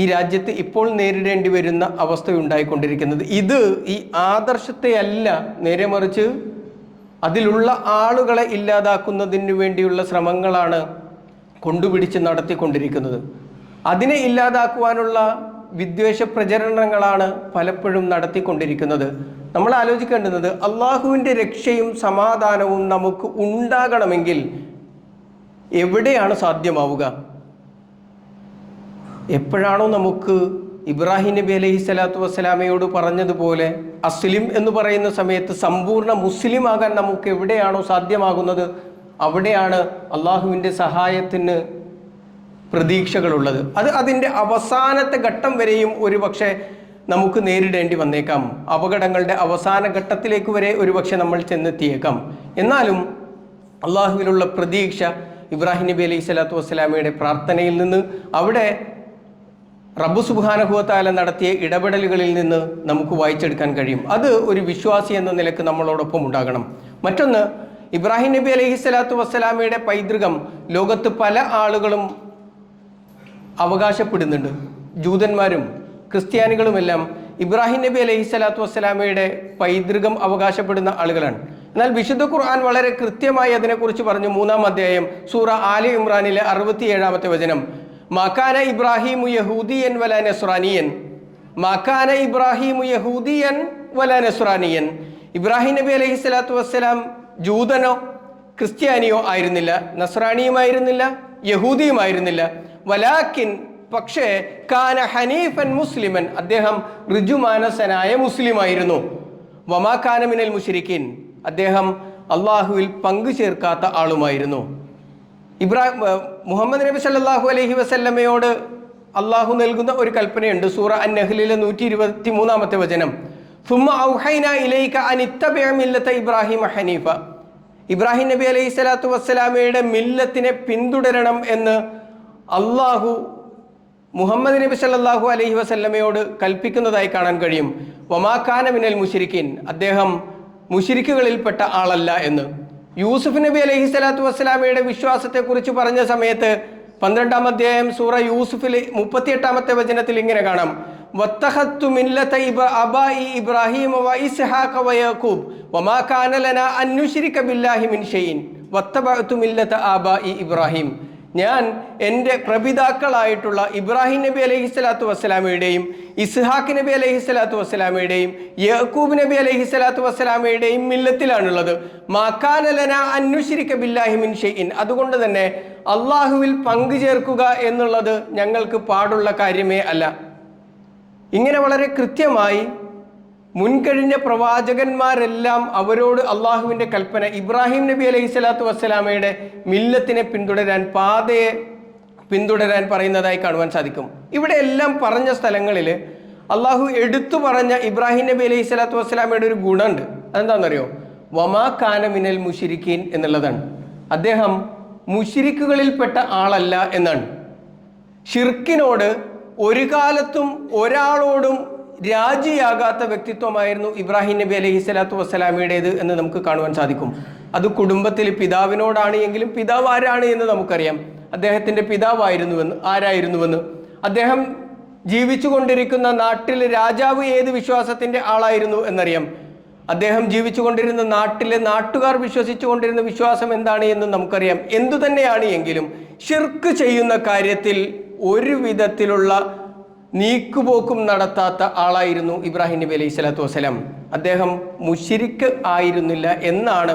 ഈ രാജ്യത്ത് ഇപ്പോൾ നേരിടേണ്ടി വരുന്ന അവസ്ഥയുണ്ടായിക്കൊണ്ടിരിക്കുന്നത്. ഇത് ഈ ആദർശത്തെ അല്ല, നേരെ മറിച്ച് അതിലുള്ള ആളുകളെ ഇല്ലാതാക്കുന്നതിന് വേണ്ടിയുള്ള ശ്രമങ്ങളാണ് കൊണ്ടുപിടിച്ച് നടത്തിക്കൊണ്ടിരിക്കുന്നത്. അതിനെ ഇല്ലാതാക്കുവാനുള്ള വിദ്വേഷ പ്രചരണങ്ങളാണ് പലപ്പോഴും നടത്തിക്കൊണ്ടിരിക്കുന്നത്. നമ്മൾ ആലോചിക്കേണ്ടുന്നത്, അള്ളാഹുവിൻ്റെ രക്ഷയും സമാധാനവും നമുക്ക് ഉണ്ടാകണമെങ്കിൽ എവിടെയാണ് സാധ്യമാവുക? എപ്പോഴാണോ നമുക്ക് ഇബ്രാഹിം നബി അലൈഹി സ്വലാത്തു വസ്സലാമയോട് പറഞ്ഞതുപോലെ അസ്ലിം എന്ന് പറയുന്ന സമയത്ത് സമ്പൂർണ്ണ മുസ്ലിം ആകാൻ നമുക്ക് എവിടെയാണോ സാധ്യമാകുന്നത്, അവിടെയാണ് അള്ളാഹുവിൻ്റെ സഹായത്തിന് പ്രതീക്ഷകളുള്ളത്. അത് അതിൻ്റെ അവസാനത്തെ ഘട്ടം വരെയും ഒരു പക്ഷേ നമുക്ക് നേരിടേണ്ടി വന്നേക്കാം. അപകടങ്ങളുടെ അവസാന ഘട്ടത്തിലേക്ക് വരെ ഒരുപക്ഷെ നമ്മൾ ചെന്നെത്തിയേക്കാം. എന്നാലും അള്ളാഹുവിലുള്ള പ്രതീക്ഷ ഇബ്രാഹിം നബി അലൈഹി സ്വലാത്തു വസ്സലാമയുടെ പ്രാർത്ഥനയിൽ നിന്ന്, അവിടെ റബ്ബ് സുബ്ഹാനഹു വ തആല നടത്തിയ ഇടപെടലുകളിൽ നിന്ന് നമുക്ക് വായിച്ചെടുക്കാൻ കഴിയും. അത് ഒരു വിശ്വാസി എന്ന നിലക്ക് നമ്മളോടൊപ്പം ഉണ്ടാകണം. മറ്റൊന്ന്, ഇബ്രാഹിം നബി അലൈഹി സ്വലാത്തു വസ്സലാമയുടെ പൈതൃകം ലോകത്ത് പല ആളുകളും അവകാശപ്പെടുന്നുണ്ട്. ജൂതന്മാരും ക്രിസ്ത്യാനികളുമെല്ലാം ഇബ്രാഹിം നബി അലൈഹി സ്വലാത്തു വസ്സലാമയുടെ പൈതൃകം അവകാശപ്പെടുന്ന ആളുകളാണ്. എന്നാൽ വിശുദ്ധ ഖുർആൻ വളരെ കൃത്യമായി അതിനെക്കുറിച്ച് പറഞ്ഞു. 3-ാം അധ്യായം സൂറ ആലി ഇമ്രാനിലെ 67-ാമത്തെ വചനം, മാകാന ഇബ്രാഹിമു യഹൂദിയൻ വലാ നസ്രാനിയൻ, മാകാന ഇബ്രാഹിമു യഹൂദിയൻ വലാ നസ്രാനിയൻ. ഇബ്രാഹിം നബി അലൈഹി സ്വലാത്തു വസ്സലാം ജൂതനോ ക്രിസ്ത്യാനിയോ ആയിരുന്നില്ല, നസ്രാനിയുമായിരുന്നില്ല, യഹൂദിയുമായിരുന്നില്ല. വലാക്കിൻ, പക്ഷേ, കാന ഹനീഫൻ മുസ്ലിമൻ, അദ്ദേഹം ഋജുമാനസനായ മുസ്ലിമായിരുന്നു. വമാ കാന മിനൽ മുശ്രിക്കീൻ, അദ്ദേഹം അള്ളാഹുവിൽ പങ്കു ചേർക്കാത്ത ആളുമായിരുന്നു. മുഹമ്മദ് നബി സല്ലല്ലാഹു അലൈഹി വസല്ലമയോട് അള്ളാഹു നൽകുന്ന ഒരു കൽപ്പനയുണ്ട്. സൂറ അൻ-നഹ്ലിലെ 123-ാമത്തെ വചനം, സുമ്മ ഔഹൈനാ ഇലൈക അൻ ഇത്തബിഅ മില്ലത ഇബ്രാഹിമ ഹനീഫ. ഇബ്രാഹിം നബി അലൈഹി സ്വലാത്തു വസ്സലാമയുടെ മില്ലത്തിനെ പിന്തുടരണം എന്ന് അള്ളാഹു മുഹമ്മദ് നബി സല്ലല്ലാഹു അലൈഹി വസല്ലമയോട് കൽപ്പിക്കുന്നതായി കാണാൻ കഴിയും. വമാ കാന മിനൽ മുശ്രിക്കീൻ, അദ്ദേഹം മുശ്രിക്കുകളിൽപ്പെട്ട ആളല്ല എന്ന്. യൂസുഫ് നബി അലൈഹി സ്വലാത്തു വസ്സലാമയുടെ വിശ്വാസത്തെക്കുറിച്ച് പറഞ്ഞ സമയത്ത് 12-ാം അധ്യായം സൂറ യൂസുഫിൽ 38-ാമത്തെ വചനത്തിൽ ഇങ്ങനെ കാണാം, വത്തഖത്തു മില്ലത അബാഇ ഇബ്രാഹിം വ ഇസ്ഹാഖ വ യാഖൂബ് വമാ കാന ലനാ അൻ നുശ്രിക ബില്ലാഹി മിൻ ഷൈഇൻ വത്തബഅതു മില്ലത ആബാഇ ഇബ്രാഹിം. ഞാൻ എൻ്റെ പ്രപിതാക്കളായിട്ടുള്ള ഇബ്രാഹിം നബി അലൈഹി സ്വലാത്തു വസ്സലാമയുടെയും ഇസ്ഹാഖ് നബി അലൈഹി സ്വലാത്തു വസ്സലാമയുടെയും യാക്കൂബ് നബി അലൈഹി സ്വലാത്തു വസ്സലാമയുടെയും മില്ലത്തിലാണുള്ളത്. മാകാന ലനാ അൻ നുശ്രിക ബില്ലാഹി മിൻ ഷൈഇൻ, അതുകൊണ്ട് തന്നെ അള്ളാഹുവിൽ പങ്കു ചേർക്കുക എന്നുള്ളത് ഞങ്ങൾക്ക് പാടുള്ള കാര്യമേ അല്ല. ഇങ്ങനെ വളരെ കൃത്യമായി മുൻകഴിഞ്ഞ പ്രവാചകന്മാരെല്ലാം അവരോട് അള്ളാഹുവിൻ്റെ കൽപ്പന, ഇബ്രാഹിം നബി അലൈഹി സ്വലാത്തു വസ്സലാമയുടെ മില്ലത്തിനെ പിന്തുടരാൻ, പാതയെ പിന്തുടരാൻ പറയുന്നതായി കാണുവാൻ സാധിക്കും. ഇവിടെ എല്ലാം പറഞ്ഞ സ്ഥലങ്ങളിൽ അള്ളാഹു എടുത്തു പറഞ്ഞ ഇബ്രാഹിം നബി അലൈഹി സ്വലാത്തു വസ്സലാമയുടെ ഒരു ഗുണമുണ്ട്. അതെന്താണെന്നറിയോ? വമാ കാന മിനൽ മുശ്രിക്കീൻ എന്നുള്ളതാണ്. അദ്ദേഹം മുശ്രിക്കുകളിൽപ്പെട്ട ആളല്ല എന്നാണ്. ഷിർക്കിനോട് ഒരു കാലത്തും ഒരാളോടും രാജിയാകാത്ത വ്യക്തിത്വമായിരുന്നു ഇബ്രാഹിം നബി അലൈഹി സ്വലാത്തു വസ്സലാമയുടേത് എന്ന് നമുക്ക് കാണുവാൻ സാധിക്കും. അത് കുടുംബത്തിൽ പിതാവിനോടാണ് എങ്കിലും പിതാവ് ആരാണ് എന്ന് നമുക്കറിയാം. അദ്ദേഹത്തിൻ്റെ ആരായിരുന്നുവെന്ന് അദ്ദേഹം ജീവിച്ചു കൊണ്ടിരിക്കുന്ന നാട്ടിൽ രാജാവ് ഏത് വിശ്വാസത്തിൻ്റെ ആളായിരുന്നു എന്നറിയാം. അദ്ദേഹം ജീവിച്ചു കൊണ്ടിരുന്ന നാട്ടിലെ നാട്ടുകാർ വിശ്വസിച്ചു കൊണ്ടിരുന്ന വിശ്വാസം എന്താണ് എന്ന് നമുക്കറിയാം. എന്തു തന്നെയാണ് എങ്കിലും ഷിർക്ക് ചെയ്യുന്ന കാര്യത്തിൽ ഒരു വിധത്തിലുള്ള നീക്കുപോക്കും നടത്താത്ത ആളായിരുന്നു ഇബ്രാഹിം നബി അലൈഹി സ്വലാത്തു വസ്സലാം. അദ്ദേഹം മുശ്രിക്ക് ആയിരുന്നില്ല എന്നാണ്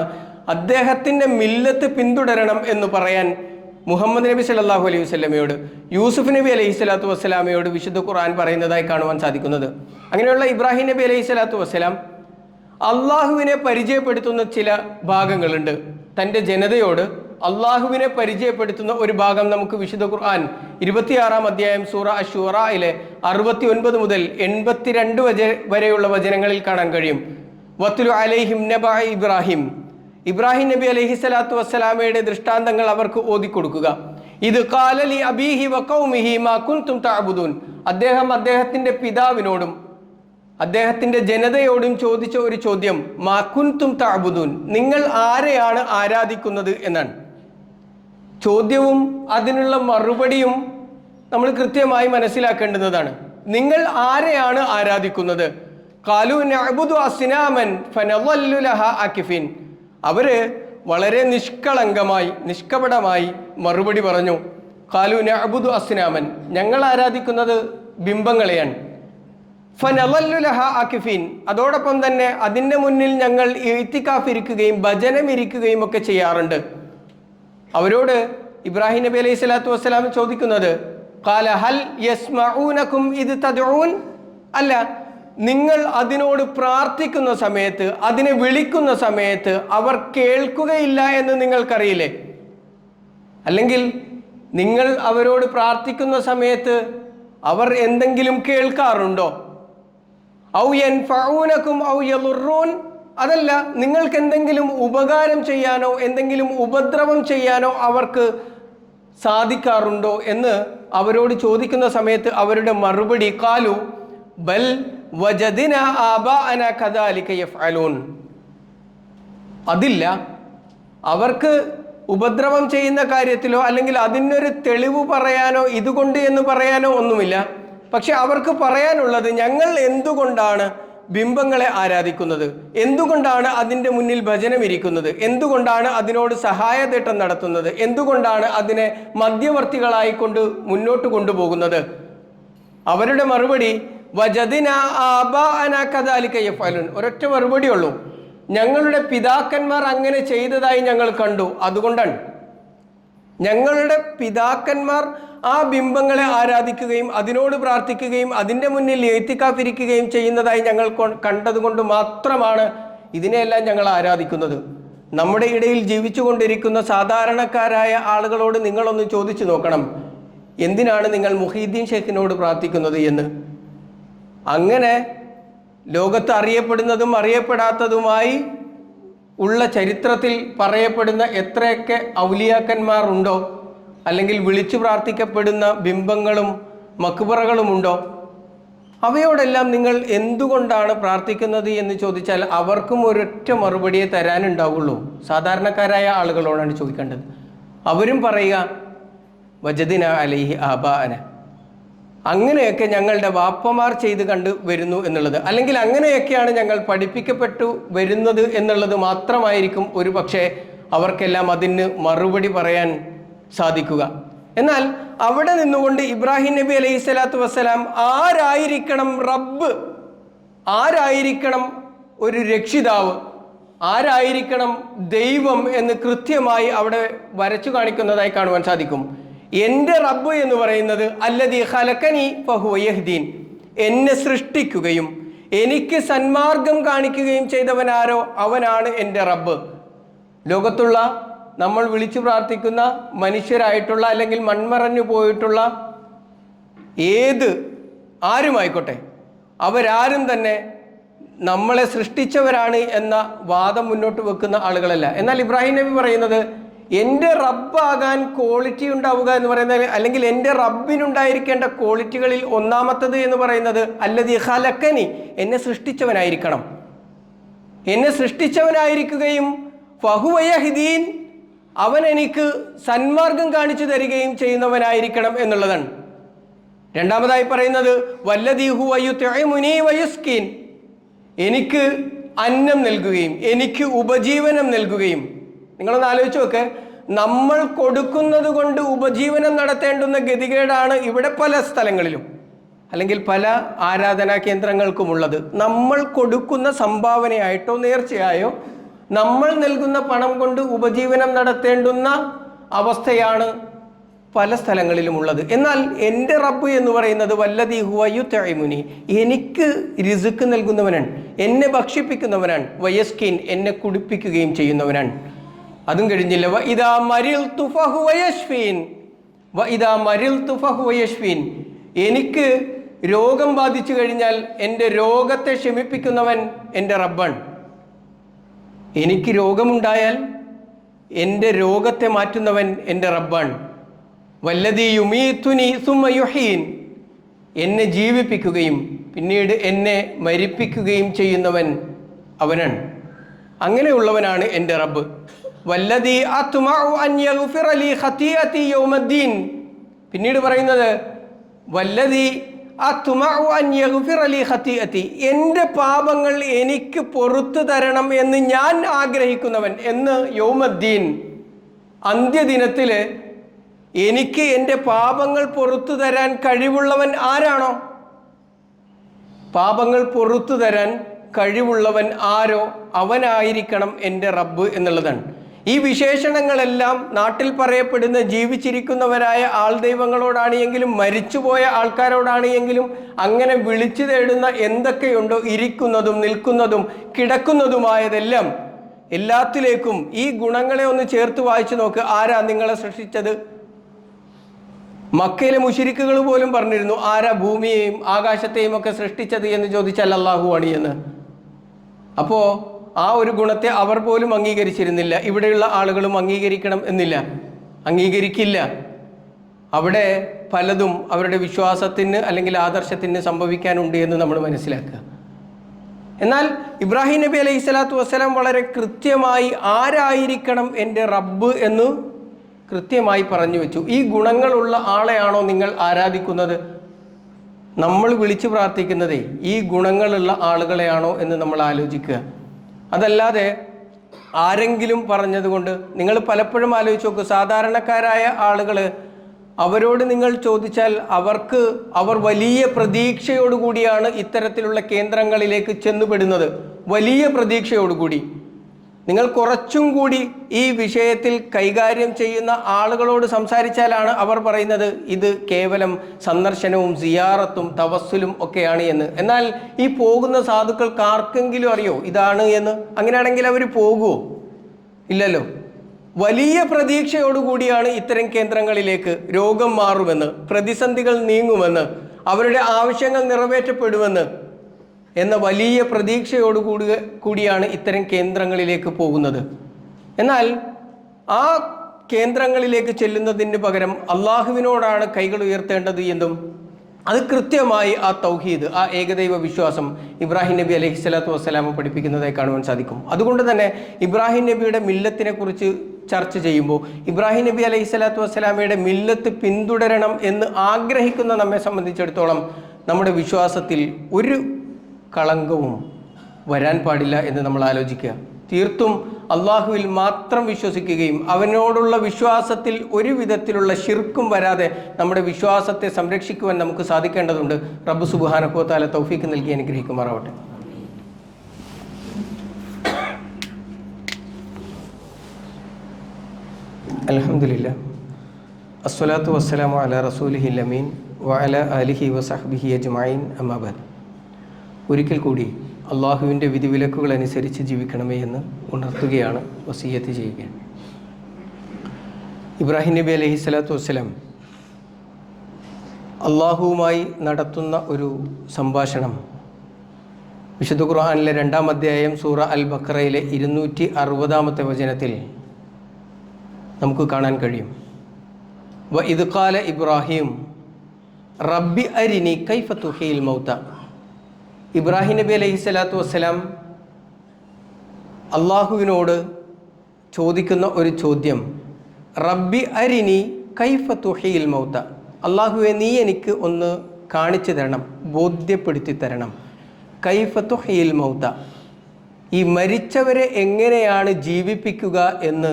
അദ്ദേഹത്തിൻ്റെ മില്ലത്ത് പിന്തുടരണം എന്ന് പറയാൻ മുഹമ്മദ് നബി സല്ലല്ലാഹു അലൈഹി വസല്ലമയോട് യൂസുഫ് നബി അലൈഹി സ്വലാത്തു വസ്സലാമയോട് വിശുദ്ധ ഖുർആൻ പറയുന്നതായി കാണുവാൻ സാധിക്കുന്നത്. അങ്ങനെയുള്ള ഇബ്രാഹിം നബി അലൈഹി സ്വലാത്തു വസ്സലാം അള്ളാഹുവിനെ പരിചയപ്പെടുത്തുന്ന ചില ഭാഗങ്ങളുണ്ട്. തൻ്റെ ജനതയോട് അള്ളാഹുവിനെ പരിചയപ്പെടുത്തുന്ന ഒരു ഭാഗം നമുക്ക് വിശുദ്ധ ഖുർആൻ 26-ാം അധ്യായം സൂറ അശൂറയിലെ 69 മുതൽ 82 വരെയുള്ള വചനങ്ങളിൽ കാണാൻ കഴിയും. വത്ലു അലൈഹിം നബഅ ഇബ്രാഹിം നബി അലൈഹി സ്വലാത്തു വസ്സലാമയുടെ ദൃഷ്ടാന്തങ്ങൾ അവർക്ക് ഓതിക്കൊടുക്കുക. ഇത് ഖാല ലി അബീഹി വഖൗമിഹി മാ കുൻതും തഅബുദൂൻ. അദ്ദേഹം അദ്ദേഹത്തിൻ്റെ പിതാവിനോടും അദ്ദേഹത്തിൻ്റെ ജനതയോടും ചോദിച്ച ഒരു ചോദ്യം മാ കുൻതും തഅബുദൂൻ, നിങ്ങൾ ആരെയാണ് ആരാധിക്കുന്നത് എന്നാണ്. ചോദ്യവും അതിനുള്ള മറുപടിയും നമ്മൾ കൃത്യമായി മനസ്സിലാക്കേണ്ടുന്നതാണ്. നിങ്ങൾ ആരെയാണ് ആരാധിക്കുന്നത്? ഖാലു നഅബുദു അസ്നാമൻ ഫനളല്ലു ലഹാ ആകിഫീൻ. അവര് വളരെ നിഷ്കപടമായി മറുപടി പറഞ്ഞു. ഖാലു നഅബുദു അസ്നാമൻ, ഞങ്ങൾ ആരാധിക്കുന്നത് ബിംബങ്ങളെയാണ്. ഫനളല്ലു ലഹാ ആകിഫീൻ, അതോടൊപ്പം തന്നെ അതിൻ്റെ മുന്നിൽ ഞങ്ങൾ ഇഅ്തികാഫ് ഇരിക്കുകയും ഭജനം ഇരിക്കുകയും ഒക്കെ ചെയ്യാറുണ്ട്. അവരോട് ഇബ്രാഹിം നബി അലൈഹി സ്വലാത്തു വസ്സലാം ചോദിക്കുന്നത് ഖാല ഹൽ യസ്മഊനകും ഇദ് തദ്ഊൻ, അല്ല നിങ്ങൾ അതിനോട് പ്രാർത്ഥിക്കുന്ന സമയത്ത്, അതിനെ വിളിക്കുന്ന സമയത്ത് അവർ കേൾക്കുകയില്ല എന്ന് നിങ്ങൾക്കറിയില്ലേ? അല്ലെങ്കിൽ നിങ്ങൾ അവരോട് പ്രാർത്ഥിക്കുന്ന സമയത്ത് അവർ എന്തെങ്കിലും കേൾക്കാറുണ്ടോ? ഔ യൻഫഊനകും ഔ യളുറൂൻ, അതല്ല നിങ്ങൾക്ക് എന്തെങ്കിലും ഉപകാരം ചെയ്യാനോ എന്തെങ്കിലും ഉപദ്രവം ചെയ്യാനോ അവർക്ക് സാധിക്കാറുണ്ടോ എന്ന് അവരോട് ചോദിക്കുന്ന സമയത്ത് അവരുടെ മറുപടി ഖാലു ബൽ വജദിന ആബാഅന കദാലിക യഫ്അലൂൻ, അതില്ല, അവർക്ക് ഉപദ്രവം ചെയ്യുന്ന കാര്യത്തിലോ അല്ലെങ്കിൽ അതിനൊരു തെളിവ് പറയാനോ ഇതുകൊണ്ട് എന്ന് പറയാനോ ഒന്നുമില്ല. പക്ഷെ അവർക്ക് പറയാനുള്ളത് ഞങ്ങൾ എന്തുകൊണ്ടാണ് ബിംബങ്ങളെ ആരാധിക്കുന്നത്, എന്തുകൊണ്ടാണ് അതിൻ്റെ മുന്നിൽ ഭജനം ഇരിക്കുന്നത്, എന്തുകൊണ്ടാണ് അതിനോട് സഹായതേട്ടം നടത്തുന്നത്, എന്തുകൊണ്ടാണ് അതിനെ മധ്യവർത്തികളായിക്കൊണ്ട് മുന്നോട്ട് കൊണ്ടുപോകുന്നത്? അവരുടെ മറുപടി വജദിന ആബാഅന കദാലിക യഫ്അലൂൻ, ഒരൊറ്റ മറുപടിയുള്ളൂ, ഞങ്ങളുടെ പിതാക്കന്മാർ അങ്ങനെ ചെയ്തതായി ഞങ്ങൾ കണ്ടു, അതുകൊണ്ടാണ്. ഞങ്ങളുടെ പിതാക്കന്മാർ ആ ബിംബങ്ങളെ ആരാധിക്കുകയും അതിനോട് പ്രാർത്ഥിക്കുകയും അതിൻ്റെ മുന്നിൽ ഇഅ്തികാഫ് ഇരിക്കുകയും ചെയ്യുന്നതായി ഞങ്ങൾ കണ്ടതുകൊണ്ട് മാത്രമാണ് ഇതിനെയെല്ലാം ഞങ്ങൾ ആരാധിക്കുന്നത്. നമ്മുടെ ഇടയിൽ ജീവിച്ചു കൊണ്ടിരിക്കുന്ന സാധാരണക്കാരായ ആളുകളോട് നിങ്ങളൊന്ന് ചോദിച്ചു നോക്കണം, എന്തിനാണ് നിങ്ങൾ മുഹീദ്ദീൻ ഷെയ്ഖിനോട് പ്രാർത്ഥിക്കുന്നത് എന്ന്. അങ്ങനെ ലോകത്ത് അറിയപ്പെടുന്നതും അറിയപ്പെടാത്തതുമായി ഉള്ള ചരിത്രത്തിൽ പറയപ്പെടുന്ന എത്രയൊക്കെ ഔലിയാക്കന്മാർ ഉണ്ടോ, അല്ലെങ്കിൽ വിളിച്ചു പ്രാർത്ഥിക്കപ്പെടുന്ന ബിംബങ്ങളും മക്ബറകളുമുണ്ടോ, അവയോടെല്ലാം നിങ്ങൾ എന്തുകൊണ്ടാണ് പ്രാർത്ഥിക്കുന്നത് എന്ന് ചോദിച്ചാൽ അവർക്കും ഒരൊറ്റ മറുപടിയെ തരാനുണ്ടാവുള്ളൂ. സാധാരണക്കാരായ ആളുകളോടാണ് ചോദിക്കേണ്ടത്. അവരും പറയുക വജദിന അലൈഹി ആബാഅന, അങ്ങനെയൊക്കെ ഞങ്ങളുടെ വാപ്പമാർ ചെയ്ത് കണ്ടു വരുന്നു എന്നുള്ളത്, അല്ലെങ്കിൽ അങ്ങനെയൊക്കെയാണ് ഞങ്ങൾ പഠിപ്പിക്കപ്പെട്ടു വരുന്നത് എന്നുള്ളത് മാത്രമായിരിക്കും ഒരു പക്ഷേ അവർക്കെല്ലാം അതിന് മറുപടി പറയാൻ സാധിക്കുക. എന്നാൽ അവിടെ നിന്നുകൊണ്ട് ഇബ്രാഹിം നബി അലൈഹി സ്വലാത്തു വസ്സലാം ആരായിരിക്കണം റബ്ബ്, ആരായിരിക്കണം ഒരു രക്ഷിതാവ്, ആരായിരിക്കണം ദൈവം എന്ന് കൃത്യമായി അവിടെ വരച്ചു കാണിക്കുന്നതായി കാണുവാൻ സാധിക്കും. എൻ്റെ റബ്ബ് എന്ന് പറയുന്നത് അല്ലദീ ഖലഖനി ഫഹുവ യഹ്ദീൻ, എന്നെ സൃഷ്ടിക്കുകയും എനിക്ക് സന്മാർഗം കാണിക്കുകയും ചെയ്തവനാരോ അവനാണ് എൻ്റെ റബ്ബ്. ലോകത്തുള്ള നമ്മൾ വിളിച്ചു പ്രാർത്ഥിക്കുന്ന മനുഷ്യരായിട്ടുള്ള അല്ലെങ്കിൽ മൺമറഞ്ഞു പോയിട്ടുള്ള ആരുമായിക്കോട്ടെ, അവരാരും തന്നെ നമ്മളെ സൃഷ്ടിച്ചവരാണ് എന്ന വാദം മുന്നോട്ട് വെക്കുന്ന ആളുകളല്ല. എന്നാൽ ഇബ്രാഹിം നബി പറയുന്നത് എൻ്റെ റബ്ബാകാൻ ക്വാളിറ്റി ഉണ്ടാവുക എന്ന് പറയുന്നത്, അല്ലെങ്കിൽ എൻ്റെ റബ്ബിനുണ്ടായിരിക്കേണ്ട ക്വാളിറ്റികളിൽ ഒന്നാമത്തത് എന്ന് പറയുന്നത് അല്ലദീ ഖലഖനി, എന്നെ സൃഷ്ടിച്ചവനായിരിക്കണം. എന്നെ സൃഷ്ടിച്ചവനായിരിക്കുകയും ഫഹുവ യഹ്ദീൻ, അവൻ എനിക്ക് സന്മാർഗം കാണിച്ചു തരികയും ചെയ്യുന്നവനായിരിക്കണം എന്നുള്ളതാണ്. രണ്ടാമതായി പറയുന്നത് വല്ലദീ ഹുവ യുത്ഇമുനി വയുസ്കീൻ, എനിക്ക് അന്നം നൽകുകയും എനിക്ക് ഉപജീവനം നൽകുകയും. നിങ്ങളൊന്ന് ആലോചിച്ച് നോക്ക്, നമ്മൾ കൊടുക്കുന്നത് കൊണ്ട് ഉപജീവനം നടത്തേണ്ടുന്ന ഗതികേടാണ് ഇവിടെ പല സ്ഥലങ്ങളിലും, അല്ലെങ്കിൽ പല ആരാധനാ കേന്ദ്രങ്ങൾക്കുമുള്ളത്. നമ്മൾ കൊടുക്കുന്ന സംഭാവനയായിട്ടോ നേർച്ചയായോ നമ്മൾ നൽകുന്ന പണം കൊണ്ട് ഉപജീവനം നടത്തേണ്ടുന്ന അവസ്ഥയാണ് പല സ്ഥലങ്ങളിലും ഉള്ളത്. എന്നാൽ എൻ്റെ റബ്ബ് എന്ന് പറയുന്നത് വല്ലദീ ഹുവ യുത്ഇമുനി, എനിക്ക് റിസ്ക് നൽകുന്നവനാണ്, എന്നെ ഭക്ഷിപ്പിക്കുന്നവനാണ്, വയസ്കീൻ, എന്നെ കുടിപ്പിക്കുകയും ചെയ്യുന്നവനാണ്. അതും കഴിഞ്ഞില്ല, വഇദാ മരിൽതു ഫഹുവ യശ്ഫീൻ, വഇദാ മരിൽതു ഫഹുവ യശ്ഫീൻ, എനിക്ക് രോഗം ബാധിച്ചു കഴിഞ്ഞാൽ എൻ്റെ രോഗത്തെ ശമിപ്പിക്കുന്നവൻ എൻ്റെ റബ്ബാണ്. എനിക്ക് രോഗമുണ്ടായാൽ എൻ്റെ രോഗത്തെ മാറ്റുന്നവൻ എൻ്റെ റബ്ബാണ്. വല്ലദീ യുമീതുനി സുമ്മ യുഹീൻ, എന്നെ ജീവിപ്പിക്കുകയും പിന്നീട് എന്നെ മരിപ്പിക്കുകയും ചെയ്യുന്നവൻ അവനാണ്. അങ്ങനെയുള്ളവനാണ് എൻ്റെ റബ്ബ്. വല്ലദീ അത്മഉ അൻ യഗ്ഫിറ ലീ ഖതീഅതി യൗമദ്ദീൻ, പിന്നീട് പറയുന്നത് വല്ലദീ അത്മഉ അൻ യഗ്ഫിറ ലീ ഖതീഅതി, എൻ്റെ പാപങ്ങൾ എനിക്ക് പൊറുത്തു തരണം എന്ന് ഞാൻ ആഗ്രഹിക്കുന്നവൻ എന്ന്. യൗമദ്ദീൻ, അന്ത്യദിനത്തിൽ എനിക്ക് എൻ്റെ പാപങ്ങൾ പൊറുത്തു തരാൻ കഴിവുള്ളവൻ ആരാണോ, പാപങ്ങൾ പൊറുത്തു തരാൻ കഴിവുള്ളവൻ ആരോ അവനായിരിക്കണം എൻ്റെ റബ്ബ് എന്നുള്ളതാണ്. ഈ വിശേഷണങ്ങളെല്ലാം നാട്ടിൽ പറയപ്പെടുന്ന ജീവിച്ചിരിക്കുന്നവരായ ആൾ ദൈവങ്ങളോടാണ് എങ്കിലും മരിച്ചുപോയ ആൾക്കാരോടാണ് എങ്കിലും അങ്ങനെ വിളിച്ചു തേടുന്ന എന്തൊക്കെയുണ്ടോ, ഇരിക്കുന്നതും നിൽക്കുന്നതും കിടക്കുന്നതുമായതെല്ലാം, എല്ലാത്തിലേക്കും ഈ ഗുണങ്ങളെ ഒന്ന് ചേർത്ത് വായിച്ചു നോക്ക്. ആരാ നിങ്ങളെ സൃഷ്ടിച്ചത്? മക്കയിലെ മുശ്രിക്കുകൾ പോലും പറഞ്ഞിരുന്നു, ആരാ ഭൂമിയെയും ആകാശത്തെയും ഒക്കെ സൃഷ്ടിച്ചത് എന്ന് ചോദിച്ചാൽ അല്ലാഹു ആണ് എന്ന്. അപ്പോൾ ആ ഒരു ഗുണത്തെ അവർ പോലും അംഗീകരിച്ചിരുന്നില്ല. ഇവിടെയുള്ള ആളുകളും അംഗീകരിക്കണം എന്നില്ല, അംഗീകരിക്കില്ല. അവിടെ പലതും അവരുടെ വിശ്വാസത്തിന് അല്ലെങ്കിൽ ആദർശത്തിന് സംഭവിക്കാനുണ്ട് എന്ന് നമ്മൾ മനസ്സിലാക്കുക. എന്നാൽ ഇബ്രാഹിം നബി അലൈഹി സ്വലാത്തു വസ്സലാം വളരെ കൃത്യമായി ആരായിരിക്കണം എൻ്റെ റബ്ബ് എന്ന് കൃത്യമായി പറഞ്ഞു വെച്ചു. ഈ ഗുണങ്ങളുള്ള ആളെയാണോ നിങ്ങൾ ആരാധിക്കുന്നത്? നമ്മൾ വിളിച്ചു പ്രാർത്ഥിക്കുന്നതേ ഈ ഗുണങ്ങളുള്ള ആളുകളെയാണോ എന്ന് നമ്മൾ ആലോചിക്കുക. അതല്ലാതെ ആരെങ്കിലും പറഞ്ഞതുകൊണ്ട്. നിങ്ങൾ പലപ്പോഴും ആലോചിച്ച് നോക്കൂ, സാധാരണക്കാരായ ആളുകൾ, അവരോട് നിങ്ങൾ ചോദിച്ചാൽ അവർ വലിയ പ്രതീക്ഷയോടുകൂടിയാണ് ഇത്തരത്തിലുള്ള കേന്ദ്രങ്ങളിലേക്ക് ചെന്നുപെടുന്നത്, വലിയ പ്രതീക്ഷയോടുകൂടി. നിങ്ങൾ കുറച്ചും കൂടി ഈ വിഷയത്തിൽ കൈകാര്യം ചെയ്യുന്ന ആളുകളോട് സംസാരിച്ചാലാണ് അവർ പറയുന്നത് ഇത് കേവലം സന്ദർശനവും സിയാറത്തും തവസ്സുലും ഒക്കെയാണ് എന്ന്. എന്നാൽ ഈ പോകുന്ന സാധുക്കൾക്ക് ആർക്കെങ്കിലും അറിയോ ഇതാണ് എന്ന്? അങ്ങനെയാണെങ്കിൽ അവർ പോകുമോ? ഇല്ലല്ലോ. വലിയ പ്രതീക്ഷയോടുകൂടിയാണ് ഇത്തരം കേന്ദ്രങ്ങളിലേക്ക്. രോഗം മാറുമെന്ന്, പ്രതിസന്ധികൾ നീങ്ങുമെന്ന്, അവരുടെ ആവശ്യങ്ങൾ നിറവേറ്റപ്പെടുമെന്ന് എന്ന വലിയ പ്രതീക്ഷയോടുകൂടിയാണ് ഇത്തരം കേന്ദ്രങ്ങളിലേക്ക് പോകുന്നത്. എന്നാൽ ആ കേന്ദ്രങ്ങളിലേക്ക് ചെല്ലുന്നതിന് പകരം അള്ളാഹുവിനോടാണ് കൈകൾ ഉയർത്തേണ്ടത് എന്നും അത് കൃത്യമായി ആ തൗഹീദ്, ആ ഏകദൈവ വിശ്വാസം ഇബ്രാഹിം നബി അലൈഹി സ്വലാത്തു വസ്സലാം പഠിപ്പിക്കുന്നതായി കാണുവാൻ സാധിക്കും. അതുകൊണ്ട് തന്നെ ഇബ്രാഹിം നബിയുടെ മില്ലത്തിനെ കുറിച്ച് ചർച്ച ചെയ്യുമ്പോൾ ഇബ്രാഹിം നബി അലൈഹി സ്വലാത്തു വസ്സലാമയുടെ മില്ലത്ത് പിന്തുടരണം എന്ന് ആഗ്രഹിക്കുന്ന നമ്മെ സംബന്ധിച്ചിടത്തോളം നമ്മുടെ വിശ്വാസത്തിൽ ഒരു കളങ്കവും വരാൻ പാടില്ല എന്ന് നമ്മൾ ആലോചിക്കുക. തീർത്തും അള്ളാഹുവിൽ മാത്രം വിശ്വസിക്കുകയും അവനോടുള്ള വിശ്വാസത്തിൽ ഒരു വിധത്തിലുള്ള ശിർക്കും വരാതെ നമ്മുടെ വിശ്വാസത്തെ സംരക്ഷിക്കുവാൻ നമുക്ക് സാധിക്കേണ്ടതുണ്ട്. റബ്ബ് സുബ്ഹാനഹു വ തആല തൗഫീഖ് നൽകി അനുഗ്രഹിക്കുമാറാവട്ടെ. അൽഹംദുലില്ലാ, അസ്സലാത്തു വസ്സലാമു അലാ റസൂലിഹിൽ അമീൻ വഅലാ ആലിഹി വസഹ്ബിഹി അജ്മഈൻ, അമ്മാ ബഅദ്. ഒരിക്കൽ കൂടി അള്ളാഹുവിൻ്റെ വിധിവിലക്കുകൾ അനുസരിച്ച് ജീവിക്കണമേ എന്ന് ഉണർത്തുകയാണ്, വസിയ്യത്ത് ചെയ്യുകയാണ്. ഇബ്രാഹിം നബി അലൈഹി സ്വലാത്തു വസ്സലാം അള്ളാഹുവുമായി നടത്തുന്ന ഒരു സംഭാഷണം വിശുദ്ധ ഖുർആനിലെ 2-ാം അധ്യായം സൂറ അൽ ബഖറയിലെ 260-ാമത്തെ വചനത്തിൽ നമുക്ക് കാണാൻ കഴിയും. വ ഇദ് ഖാല ഇബ്രാഹിം റബ്ബി അരിനി കൈഫ തുഹീൽ മൗത. ഇബ്രാഹിം നബി അലൈഹിസ്സലാത്തു വസ്സലാം അള്ളാഹുവിനോട് ചോദിക്കുന്ന ഒരു ചോദ്യം, റബ്ബി അരിനി കൈഫ തുഹീൽ മൗത. അള്ളാഹുവെ, നീ എനിക്ക് ഒന്ന് കാണിച്ചു തരണം, ബോധ്യപ്പെടുത്തി തരണം. കൈഫ തുഹീൽ മൗത, ഈ മരിച്ചവരെ എങ്ങനെയാണ് ജീവിപ്പിക്കുക എന്ന്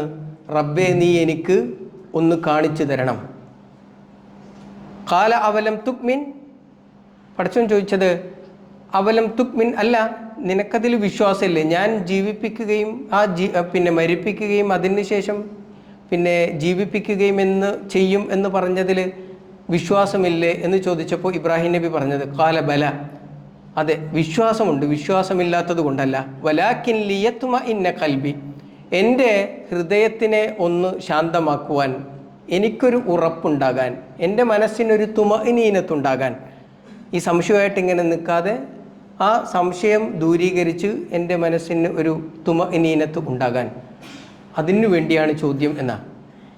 റബ്ബേ നീ എനിക്ക് ഒന്ന് കാണിച്ചു തരണം. ഖാല അവലം തുക്മിൻ. പടച്ചോൻ ചോദിച്ചത് അവലം തുക്മിൻ, അല്ല നിനക്കതിൽ വിശ്വാസമില്ലേ? ഞാൻ ജീവിപ്പിക്കുകയും മരിപ്പിക്കുകയും അതിനുശേഷം ജീവിപ്പിക്കുകയും ചെയ്യും എന്ന് പറഞ്ഞതിൽ വിശ്വാസമില്ലേ എന്ന് ചോദിച്ചപ്പോൾ ഇബ്രാഹിം നബി പറഞ്ഞത് ഖാല ബല, അതെ വിശ്വാസമുണ്ട്, വിശ്വാസമില്ലാത്തത് കൊണ്ടല്ല. വലാക്കിൻ ലിയത്മ ഇന്ന കൽബി, എൻ്റെ ഹൃദയത്തിനെ ഒന്ന് ശാന്തമാക്കുവാൻ, എനിക്കൊരു ഉറപ്പുണ്ടാകാൻ, എൻ്റെ മനസ്സിനൊരു തുമഇനീനത്തുണ്ടാകാൻ, ഈ സംശയമായിട്ട് ഇങ്ങനെ നിൽക്കാതെ ആ സംശയം ദൂരീകരിച്ച് എൻ്റെ മനസ്സിന് ഒരു തുമഇനീനത്ത് ഉണ്ടാകാൻ, അതിനു വേണ്ടിയാണ് ചോദ്യം എന്നാണ്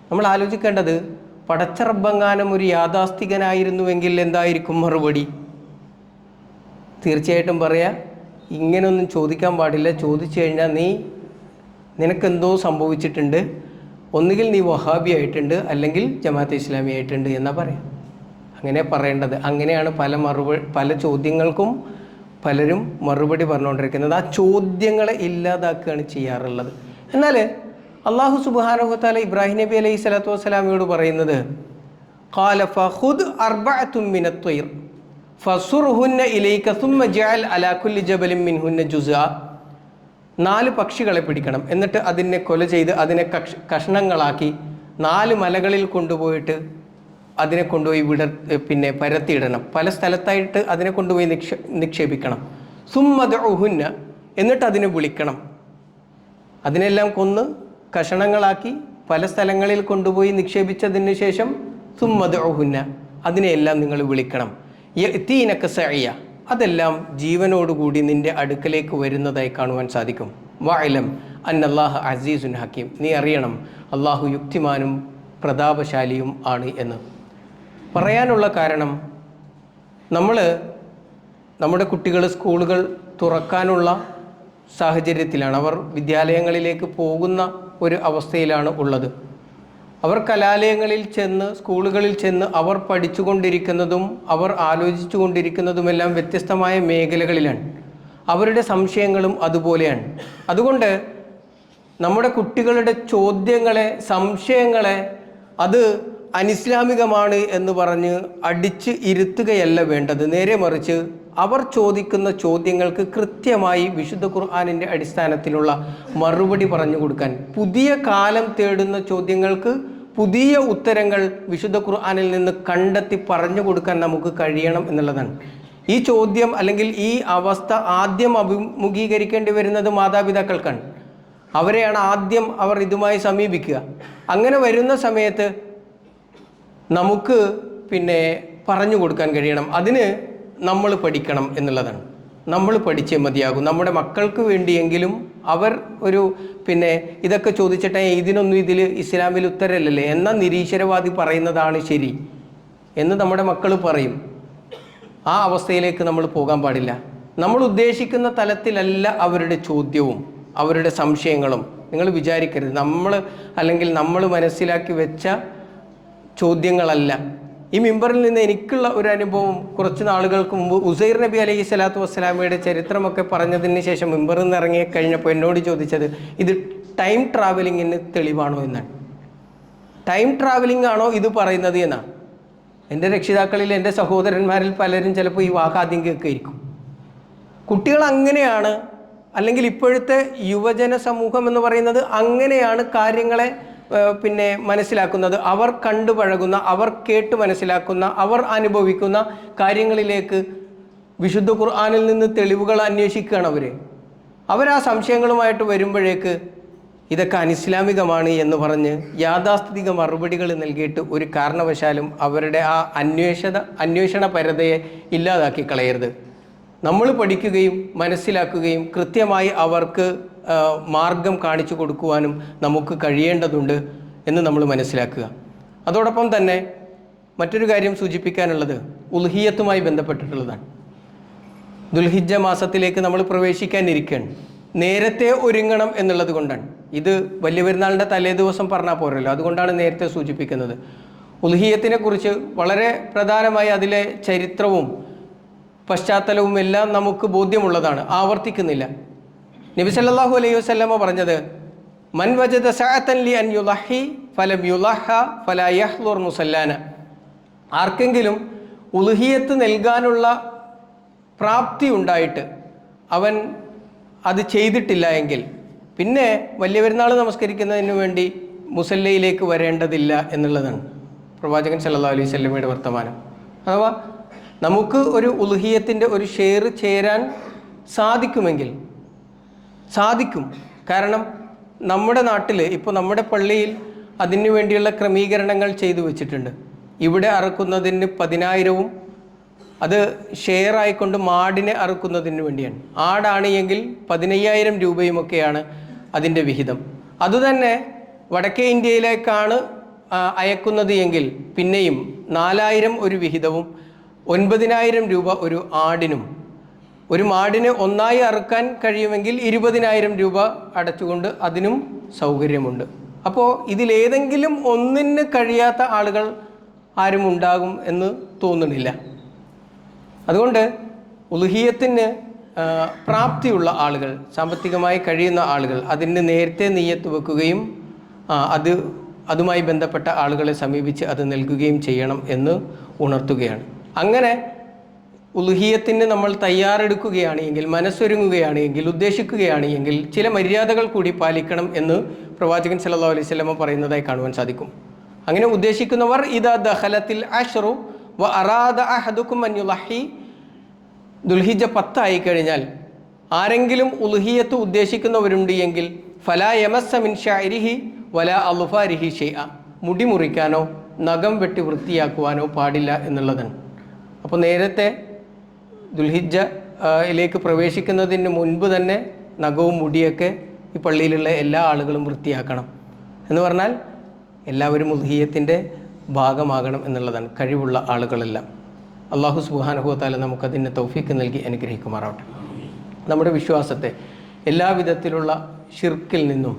നമ്മൾ ആലോചിക്കേണ്ടത്. പടച്ച റബ്ബെങ്ങാനും ഒരു യാഥാസ്ഥികനായിരുന്നുവെങ്കിൽ എന്തായിരിക്കും മറുപടി? തീർച്ചയായിട്ടും പറയാം, ഇങ്ങനെയൊന്നും ചോദിക്കാൻ പാടില്ല. ചോദിച്ചു കഴിഞ്ഞാൽ നിനക്കെന്തോ സംഭവിച്ചിട്ടുണ്ട്, ഒന്നുകിൽ നീ വഹാബി ആയിട്ടുണ്ട്, അല്ലെങ്കിൽ ജമാഅത്തെ ഇസ്ലാമി ആയിട്ടുണ്ട് എന്നാ പറയാം. അങ്ങനെ പറയേണ്ടത്. അങ്ങനെയാണ് പല ചോദ്യങ്ങൾക്കും പലരും മറുപടി പറഞ്ഞുകൊണ്ടിരിക്കുന്നത്. ആ ചോദ്യങ്ങളെ ഇല്ലാതാക്കുകയാണ് ചെയ്യാറുള്ളത്. എന്നാൽ അള്ളാഹു സുബ്ഹാനഹു വ തആല ഇബ്രാഹിം നബി അലൈഹി സ്വലാത്തു വസ്സലാമിയോട് പറയുന്നത് ഖാല ഫഖുദ് അർബഅതും മിനത് ത്വയ്ർ ഫസുർഹുന്ന ഇലൈക സുമ്മ ജഅൽ അലാ കുല്ലി ജബലിൻ മിൻഹുന്ന ജുസ്അ. 4 പക്ഷികളെ പിടിക്കണം, എന്നിട്ട് അതിനെ കൊല ചെയ്ത് അതിനെ കഷ്ണങ്ങളാക്കി 4 മലകളിൽ കൊണ്ടുപോയിട്ട് അതിനെ കൊണ്ടുപോയി പരത്തിയിടണം. പല സ്ഥലത്തായിട്ട് അതിനെ കൊണ്ടുപോയി നിക്ഷേപിക്കണം. സുമ്മദ്ഉഹുന്ന, എന്നിട്ട് അതിനെ വിളിക്കണം. അതിനെല്ലാം കൊന്ന് കഷണങ്ങളാക്കി പല സ്ഥലങ്ങളിൽ കൊണ്ടുപോയി നിക്ഷേപിച്ചതിന് ശേഷം സുമ്മദ്ഉഹുന്ന, അതിനെയെല്ലാം നിങ്ങൾ വിളിക്കണം. യഅ്തീനക സഅയ, അതെല്ലാം ജീവനോടുകൂടി നിന്റെ അടുക്കലേക്ക് വരുന്നതായി കാണുവാൻ സാധിക്കും. വഅലം അന്നല്ലാഹ അസീസുൻ ഹക്കീം, നീ അറിയണം അള്ളാഹു യുക്തിമാനും പ്രതാപശാലിയും ആണ് എന്ന്. പറയാനുള്ള കാരണം, നമ്മുടെ കുട്ടികൾ സ്കൂളുകൾ തുറക്കാനുള്ള സാഹചര്യത്തിലാണ്, അവർ വിദ്യാലയങ്ങളിലേക്ക് പോകുന്ന ഒരു അവസ്ഥയിലാണ് ഉള്ളത്. അവർ കലാലയങ്ങളിൽ ചെന്ന്, സ്കൂളുകളിൽ ചെന്ന് അവർ പഠിച്ചുകൊണ്ടിരിക്കുന്നതും അവർ ആലോചിച്ചു കൊണ്ടിരിക്കുന്നതുമെല്ലാം വ്യത്യസ്തമായ മേഖലകളിലാണ്. അവരുടെ സംശയങ്ങളും അതുപോലെയാണ്. അതുകൊണ്ട് നമ്മുടെ കുട്ടികളുടെ ചോദ്യങ്ങളെ, സംശയങ്ങളെ അത് അനിസ്ലാമികമാണ് എന്ന് പറഞ്ഞ് അടിച്ച് ഇരുത്തുകയല്ല വേണ്ടത്. നേരെ മറിച്ച് അവർ ചോദിക്കുന്ന ചോദ്യങ്ങൾക്ക് കൃത്യമായി വിശുദ്ധ ഖുർആനിൻ്റെ അടിസ്ഥാനത്തിലുള്ള മറുപടി പറഞ്ഞു കൊടുക്കാൻ, പുതിയ കാലം തേടുന്ന ചോദ്യങ്ങൾക്ക് പുതിയ ഉത്തരങ്ങൾ വിശുദ്ധ ഖുർആനിൽ നിന്ന് കണ്ടെത്തി പറഞ്ഞു കൊടുക്കാൻ നമുക്ക് കഴിയണം എന്നുള്ളതാണ്. ഈ ചോദ്യം അല്ലെങ്കിൽ ഈ അവസ്ഥ ആദ്യം അഭിമുഖീകരിക്കേണ്ടി വരുന്നത് മാതാപിതാക്കൾക്കാണ്. അവരെയാണ് ആദ്യം അവർ ഇതുമായി സമീപിക്കുക. അങ്ങനെ വരുന്ന സമയത്ത് നമുക്ക് പറഞ്ഞു കൊടുക്കാൻ കഴിയണം. അതിന് നമ്മൾ പഠിക്കണം എന്നുള്ളതാണ്. നമ്മൾ പഠിച്ചേ മതിയാകും. നമ്മുടെ മക്കൾക്ക് വേണ്ടിയെങ്കിലും അവർ ഇതൊക്കെ ചോദിച്ചിട്ടേ ഇതിനൊന്നും ഇതിൽ ഇസ്ലാമിൽ ഉത്തരമല്ലല്ലേ, എന്നാൽ നിരീശ്വരവാദി പറയുന്നതാണ് ശരി എന്ന് നമ്മുടെ മക്കൾ പറയും. ആ അവസ്ഥയിലേക്ക് നമ്മൾ പോകാൻ പാടില്ല. നമ്മൾ ഉദ്ദേശിക്കുന്ന തലത്തിലല്ല അവരുടെ ചോദ്യവും അവരുടെ സംശയങ്ങളും. നിങ്ങൾ വിചാരിക്കരുത് നമ്മൾ മനസ്സിലാക്കി വെച്ച ചോദ്യങ്ങളല്ല. ഈ മിമ്പറിൽ നിന്ന് എനിക്കുള്ള ഒരു അനുഭവം, കുറച്ച് നാളുകൾക്ക് മുമ്പ് ഉസൈർ നബി അലൈഹി സ്വലാത്തു വസ്സലാമയുടെ ചരിത്രമൊക്കെ പറഞ്ഞതിന് ശേഷം മിമ്പറിൽ നിന്ന് ഇറങ്ങി കഴിഞ്ഞപ്പോൾ എന്നോട് ചോദിച്ചത്, ഇത് ടൈം ട്രാവലിങ്ങിന് തെളിവാണോ എന്നാണ്. ടൈം ട്രാവലിംഗ് ആണോ ഇത് പറയുന്നത് എന്നാണ്. എൻ്റെ രക്ഷിതാക്കളിൽ, എൻ്റെ സഹോദരന്മാരിൽ പലരും ചിലപ്പോൾ ഈ വാക്കാദ്യം കേൾക്കുകയായിരിക്കും. കുട്ടികൾ അങ്ങനെയാണ്, അല്ലെങ്കിൽ ഇപ്പോഴത്തെ യുവജന സമൂഹം എന്ന് പറയുന്നത് അങ്ങനെയാണ് കാര്യങ്ങളെ മനസ്സിലാക്കുന്നത്. അവർ കണ്ടു പഴകുന്ന, അവർ കേട്ട് മനസ്സിലാക്കുന്ന, അവർ അനുഭവിക്കുന്ന കാര്യങ്ങളിലേക്ക് വിശുദ്ധ ഖുർആനിൽ നിന്ന് തെളിവുകൾ അന്വേഷിക്കുകയാണ് അവർ ആ സംശയങ്ങളുമായിട്ട് വരുമ്പോഴേക്ക് ഇതൊക്കെ അനിസ്ലാമികമാണ് എന്ന് പറഞ്ഞ് യാഥാസ്ഥിതിക മറുപടികൾ നൽകിയിട്ട് ഒരു കാരണവശാലും അവരുടെ ആ അന്വേഷണ പരതയെ ഇല്ലാതാക്കി കളയരുത്. നമ്മൾ പഠിക്കുകയും മനസ്സിലാക്കുകയും കൃത്യമായി അവർക്ക് മാർഗം കാണിച്ചു കൊടുക്കുവാനും നമുക്ക് കഴിയേണ്ടതുണ്ട് എന്ന് നമ്മൾ മനസ്സിലാക്കുക. അതോടൊപ്പം തന്നെ മറ്റൊരു കാര്യം സൂചിപ്പിക്കാനുള്ളത് ഉൽഹിയത്തുമായി ബന്ധപ്പെട്ടിട്ടുള്ളതാണ്. ദുൽഹിജ്ജ മാസത്തിലേക്ക് നമ്മൾ പ്രവേശിക്കാനിരിക്കുകയാണ്. നേരത്തെ ഒരുങ്ങണം എന്നുള്ളത് കൊണ്ടാണ്. ഇത് വലിയ പെരുന്നാളിൻ്റെ തലേ ദിവസം പറഞ്ഞാൽ പോരല്ലോ, അതുകൊണ്ടാണ് നേരത്തെ സൂചിപ്പിക്കുന്നത്. ഉൽഹിയത്തിനെ കുറിച്ച് വളരെ പ്രധാനമായി അതിലെ ചരിത്രവും പശ്ചാത്തലവും എല്ലാം നമുക്ക് ബോധ്യമുള്ളതാണ്, ആവർത്തിക്കുന്നില്ല. നബി സല്ലല്ലാഹു അലൈഹി വസല്ലമ പറഞ്ഞത്, മൻ വജദ സഅതൻ ലി അൻ യുളഹി ഫലം യുളഹ ഫലാ യഹ്ലുർ മുസല്ലാന. ആർക്കെങ്കിലും ഉൽഹിയത്ത് നൽകാനുള്ള പ്രാപ്തി ഉണ്ടായിട്ട് അവൻ അത് ചെയ്തിട്ടില്ല എങ്കിൽ പിന്നെ വലിയ പെരുന്നാൾ നമസ്കരിക്കുന്നതിന് വേണ്ടി മുസല്ലയിലേക്ക് വരേണ്ടതില്ല എന്നുള്ളതാണ് പ്രവാചകൻ സല്ലല്ലാഹു അലൈഹി വസല്ലമയുടെ വർത്തമാനം. അഥവാ നമുക്ക് ഒരു ഉൽഹിയത്തിൻ്റെ ഒരു ഷെയർ ചേരാൻ സാധിക്കുമെങ്കിൽ സാധിക്കും. കാരണം നമ്മുടെ നാട്ടിൽ ഇപ്പോൾ നമ്മുടെ പള്ളിയിൽ അതിനു വേണ്ടിയുള്ള ക്രമീകരണങ്ങൾ ചെയ്തു വെച്ചിട്ടുണ്ട്. ഇവിടെ അറുക്കുന്നതിന് 10,000-ഉം അത് ഷെയർ ആയിക്കൊണ്ട് മാടിനെ അറുക്കുന്നതിന് വേണ്ടിയാണ്. ആടാണ് എങ്കിൽ 15,000 രൂപയുമൊക്കെയാണ് അതിൻ്റെ വിഹിതം. അതുതന്നെ വടക്കേ ഇന്ത്യയിലേക്കാണ് അയക്കുന്നത് എങ്കിൽ പിന്നെയും 4,000 ഒരു വിഹിതവും 9,000 രൂപ ഒരു ആടിനും. ഒരു മാടിനെ ഒന്നായി അറുക്കാൻ കഴിയുമെങ്കിൽ 20,000 രൂപ അടച്ചുകൊണ്ട് അതിനും സൗകര്യമുണ്ട്. അപ്പോൾ ഇതിലേതെങ്കിലും ഒന്നിന് കഴിയാത്ത ആളുകൾ ആരും ഉണ്ടാകും എന്ന് തോന്നുന്നില്ല. അതുകൊണ്ട് ഉൽഹിയത്തിന് പ്രാപ്തിയുള്ള ആളുകൾ, സാമ്പത്തികമായി കഴിയുന്ന ആളുകൾ അതിന് നേരത്തെ നിയ്യത്ത് വെക്കുകയും അതുമായി ബന്ധപ്പെട്ട ആളുകളെ സമീപിച്ച് അത് നൽകുകയും ചെയ്യണം എന്ന് ഉണർത്തുകയാണ്. അങ്ങനെ ഉൽഹിയത്തിന് നമ്മൾ തയ്യാറെടുക്കുകയാണ് എങ്കിൽ, മനസ്സൊരുങ്ങുകയാണ് എങ്കിൽ, ഉദ്ദേശിക്കുകയാണ് എങ്കിൽ ചില മര്യാദകൾ കൂടി പാലിക്കണം എന്ന് പ്രവാചകൻ സല്ലല്ലാഹു അലൈഹി വസല്ലമ പറയുന്നതായി കാണുവാൻ സാധിക്കും. അങ്ങനെ ഉദ്ദേശിക്കുന്നവർ ഇദാ ദഖലത്തിൽ അശ്റു വ അറാദ അഹദുക്കും അൻ യുളഹി, ദുൽഹിജ്ജ 10 ആയി കഴിഞ്ഞാൽ ആരെങ്കിലും ഉൽഹിയത്ത് ഉദ്ദേശിക്കുന്നവരുണ്ട് എങ്കിൽ ഫലാ യമസ്സ മിൻ ശഅരിഹി വലാ അൽഫാരിഹി ഷൈഅ, മുടി മുറിക്കാനോ നഖം വെട്ടി വൃത്തിയാക്കുവാനോ പാടില്ല എന്നുള്ളതാണ്. അപ്പോൾ നേരത്തെ ദുൽഹിജ്ജയിലേക്ക് പ്രവേശിക്കുന്നതിന് മുൻപ് തന്നെ നഖവും മുടിയൊക്കെ ഈ പള്ളിയിലുള്ള എല്ലാ ആളുകളും വൃത്തിയാക്കണം എന്ന് പറഞ്ഞാൽ എല്ലാവരും ഉൽഹിയത്തിൻ്റെ ഭാഗമാകണം എന്നുള്ളതാണ്, കഴിവുള്ള ആളുകളെല്ലാം. അല്ലാഹു സുബ്ഹാനഹു വ തആല നമുക്കതിന് തൗഫീക്ക് നൽകി അനുഗ്രഹിക്കുമാറാവട്ടെ. നമ്മുടെ വിശ്വാസത്തെ എല്ലാവിധത്തിലുള്ള ഷിർക്കിൽ നിന്നും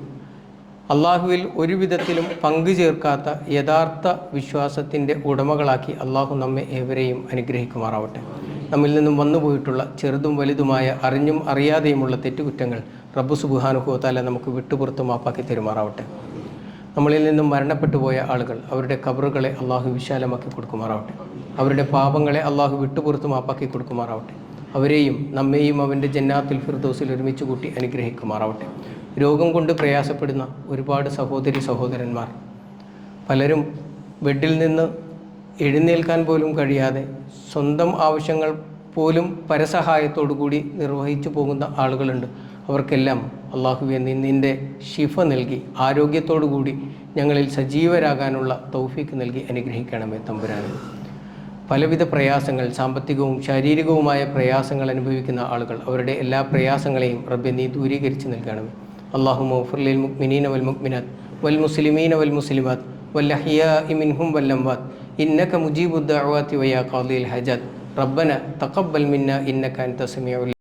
അള്ളാഹുവിൽ ഒരു വിധത്തിലും പങ്കു ചേർക്കാത്ത യഥാർത്ഥ വിശ്വാസത്തിൻ്റെ ഉടമകളാക്കി അള്ളാഹു നമ്മെ ഏവരെയും അനുഗ്രഹിക്കുമാറാവട്ടെ. നമ്മിൽ നിന്നും വന്നുപോയിട്ടുള്ള ചെറുതും വലുതുമായ അറിഞ്ഞും അറിയാതെയുമുള്ള തെറ്റുകുറ്റങ്ങൾ റബ്ബ് സുബ്ഹാനഹു വ തആല നമുക്ക് വിട്ടുപുറത്ത് മാപ്പാക്കി തരുമാറാവട്ടെ. നമ്മളിൽ നിന്നും മരണപ്പെട്ടു പോയ ആളുകൾ, അവരുടെ ഖബറുകളെ അള്ളാഹു വിശാലമാക്കി കൊടുക്കുമാറാവട്ടെ. അവരുടെ പാപങ്ങളെ അള്ളാഹു വിട്ടുപുറത്ത് മാപ്പാക്കി കൊടുക്കുമാറാവട്ടെ. അവരെയും നമ്മെയും അവൻ്റെ ജന്നാത്തുൽ ഫിർദൗസിൽ ഒരുമിച്ച് കൂട്ടി അനുഗ്രഹിക്കുമാറാവട്ടെ. രോഗം കൊണ്ട് പ്രയാസപ്പെടുന്ന ഒരുപാട് സഹോദരി സഹോദരന്മാർ, പലരും ബെഡിൽ നിന്ന് എഴുന്നേൽക്കാൻ പോലും കഴിയാതെ സ്വന്തം ആവശ്യങ്ങൾ പോലും പരസഹായത്തോടു കൂടി നിർവഹിച്ചു പോകുന്ന ആളുകളുണ്ട്. അവർക്കെല്ലാം അള്ളാഹുവെ നിന്നിൻ്റെ ശിഫ നൽകി ആരോഗ്യത്തോടു കൂടി ഞങ്ങളിൽ സജീവരാകാനുള്ള തൗഫീക്ക് നൽകി അനുഗ്രഹിക്കണമേ തമ്പുരാനെ. പലവിധ പ്രയാസങ്ങൾ, സാമ്പത്തികവും ശാരീരികവുമായ പ്രയാസങ്ങൾ അനുഭവിക്കുന്ന ആളുകൾ, അവരുടെ എല്ലാ പ്രയാസങ്ങളെയും റബ്ബെ നീ ദൂരീകരിച്ച് നൽകണമേ. അല്ലാഹുമ്മ ഗ്ഫിർ ലിൽ മുഅ്മിനീന വൽ മുഅ്മിനാത്ത് വൽ മുസ്ലിമീന വൽ മുസ്ലിമാത്ത് വൽ അഹ്യാഇ മിൻഹും വൽ അംവാത്ത് ഇന്നക മുജീബുദ് ദഅവാതി വയാ ഖാദിൽ ഹജാത്ത് റബ്ബന തഖബ്ബൽ മിന്നാ ഇന്നക അൻത സമീഉൽ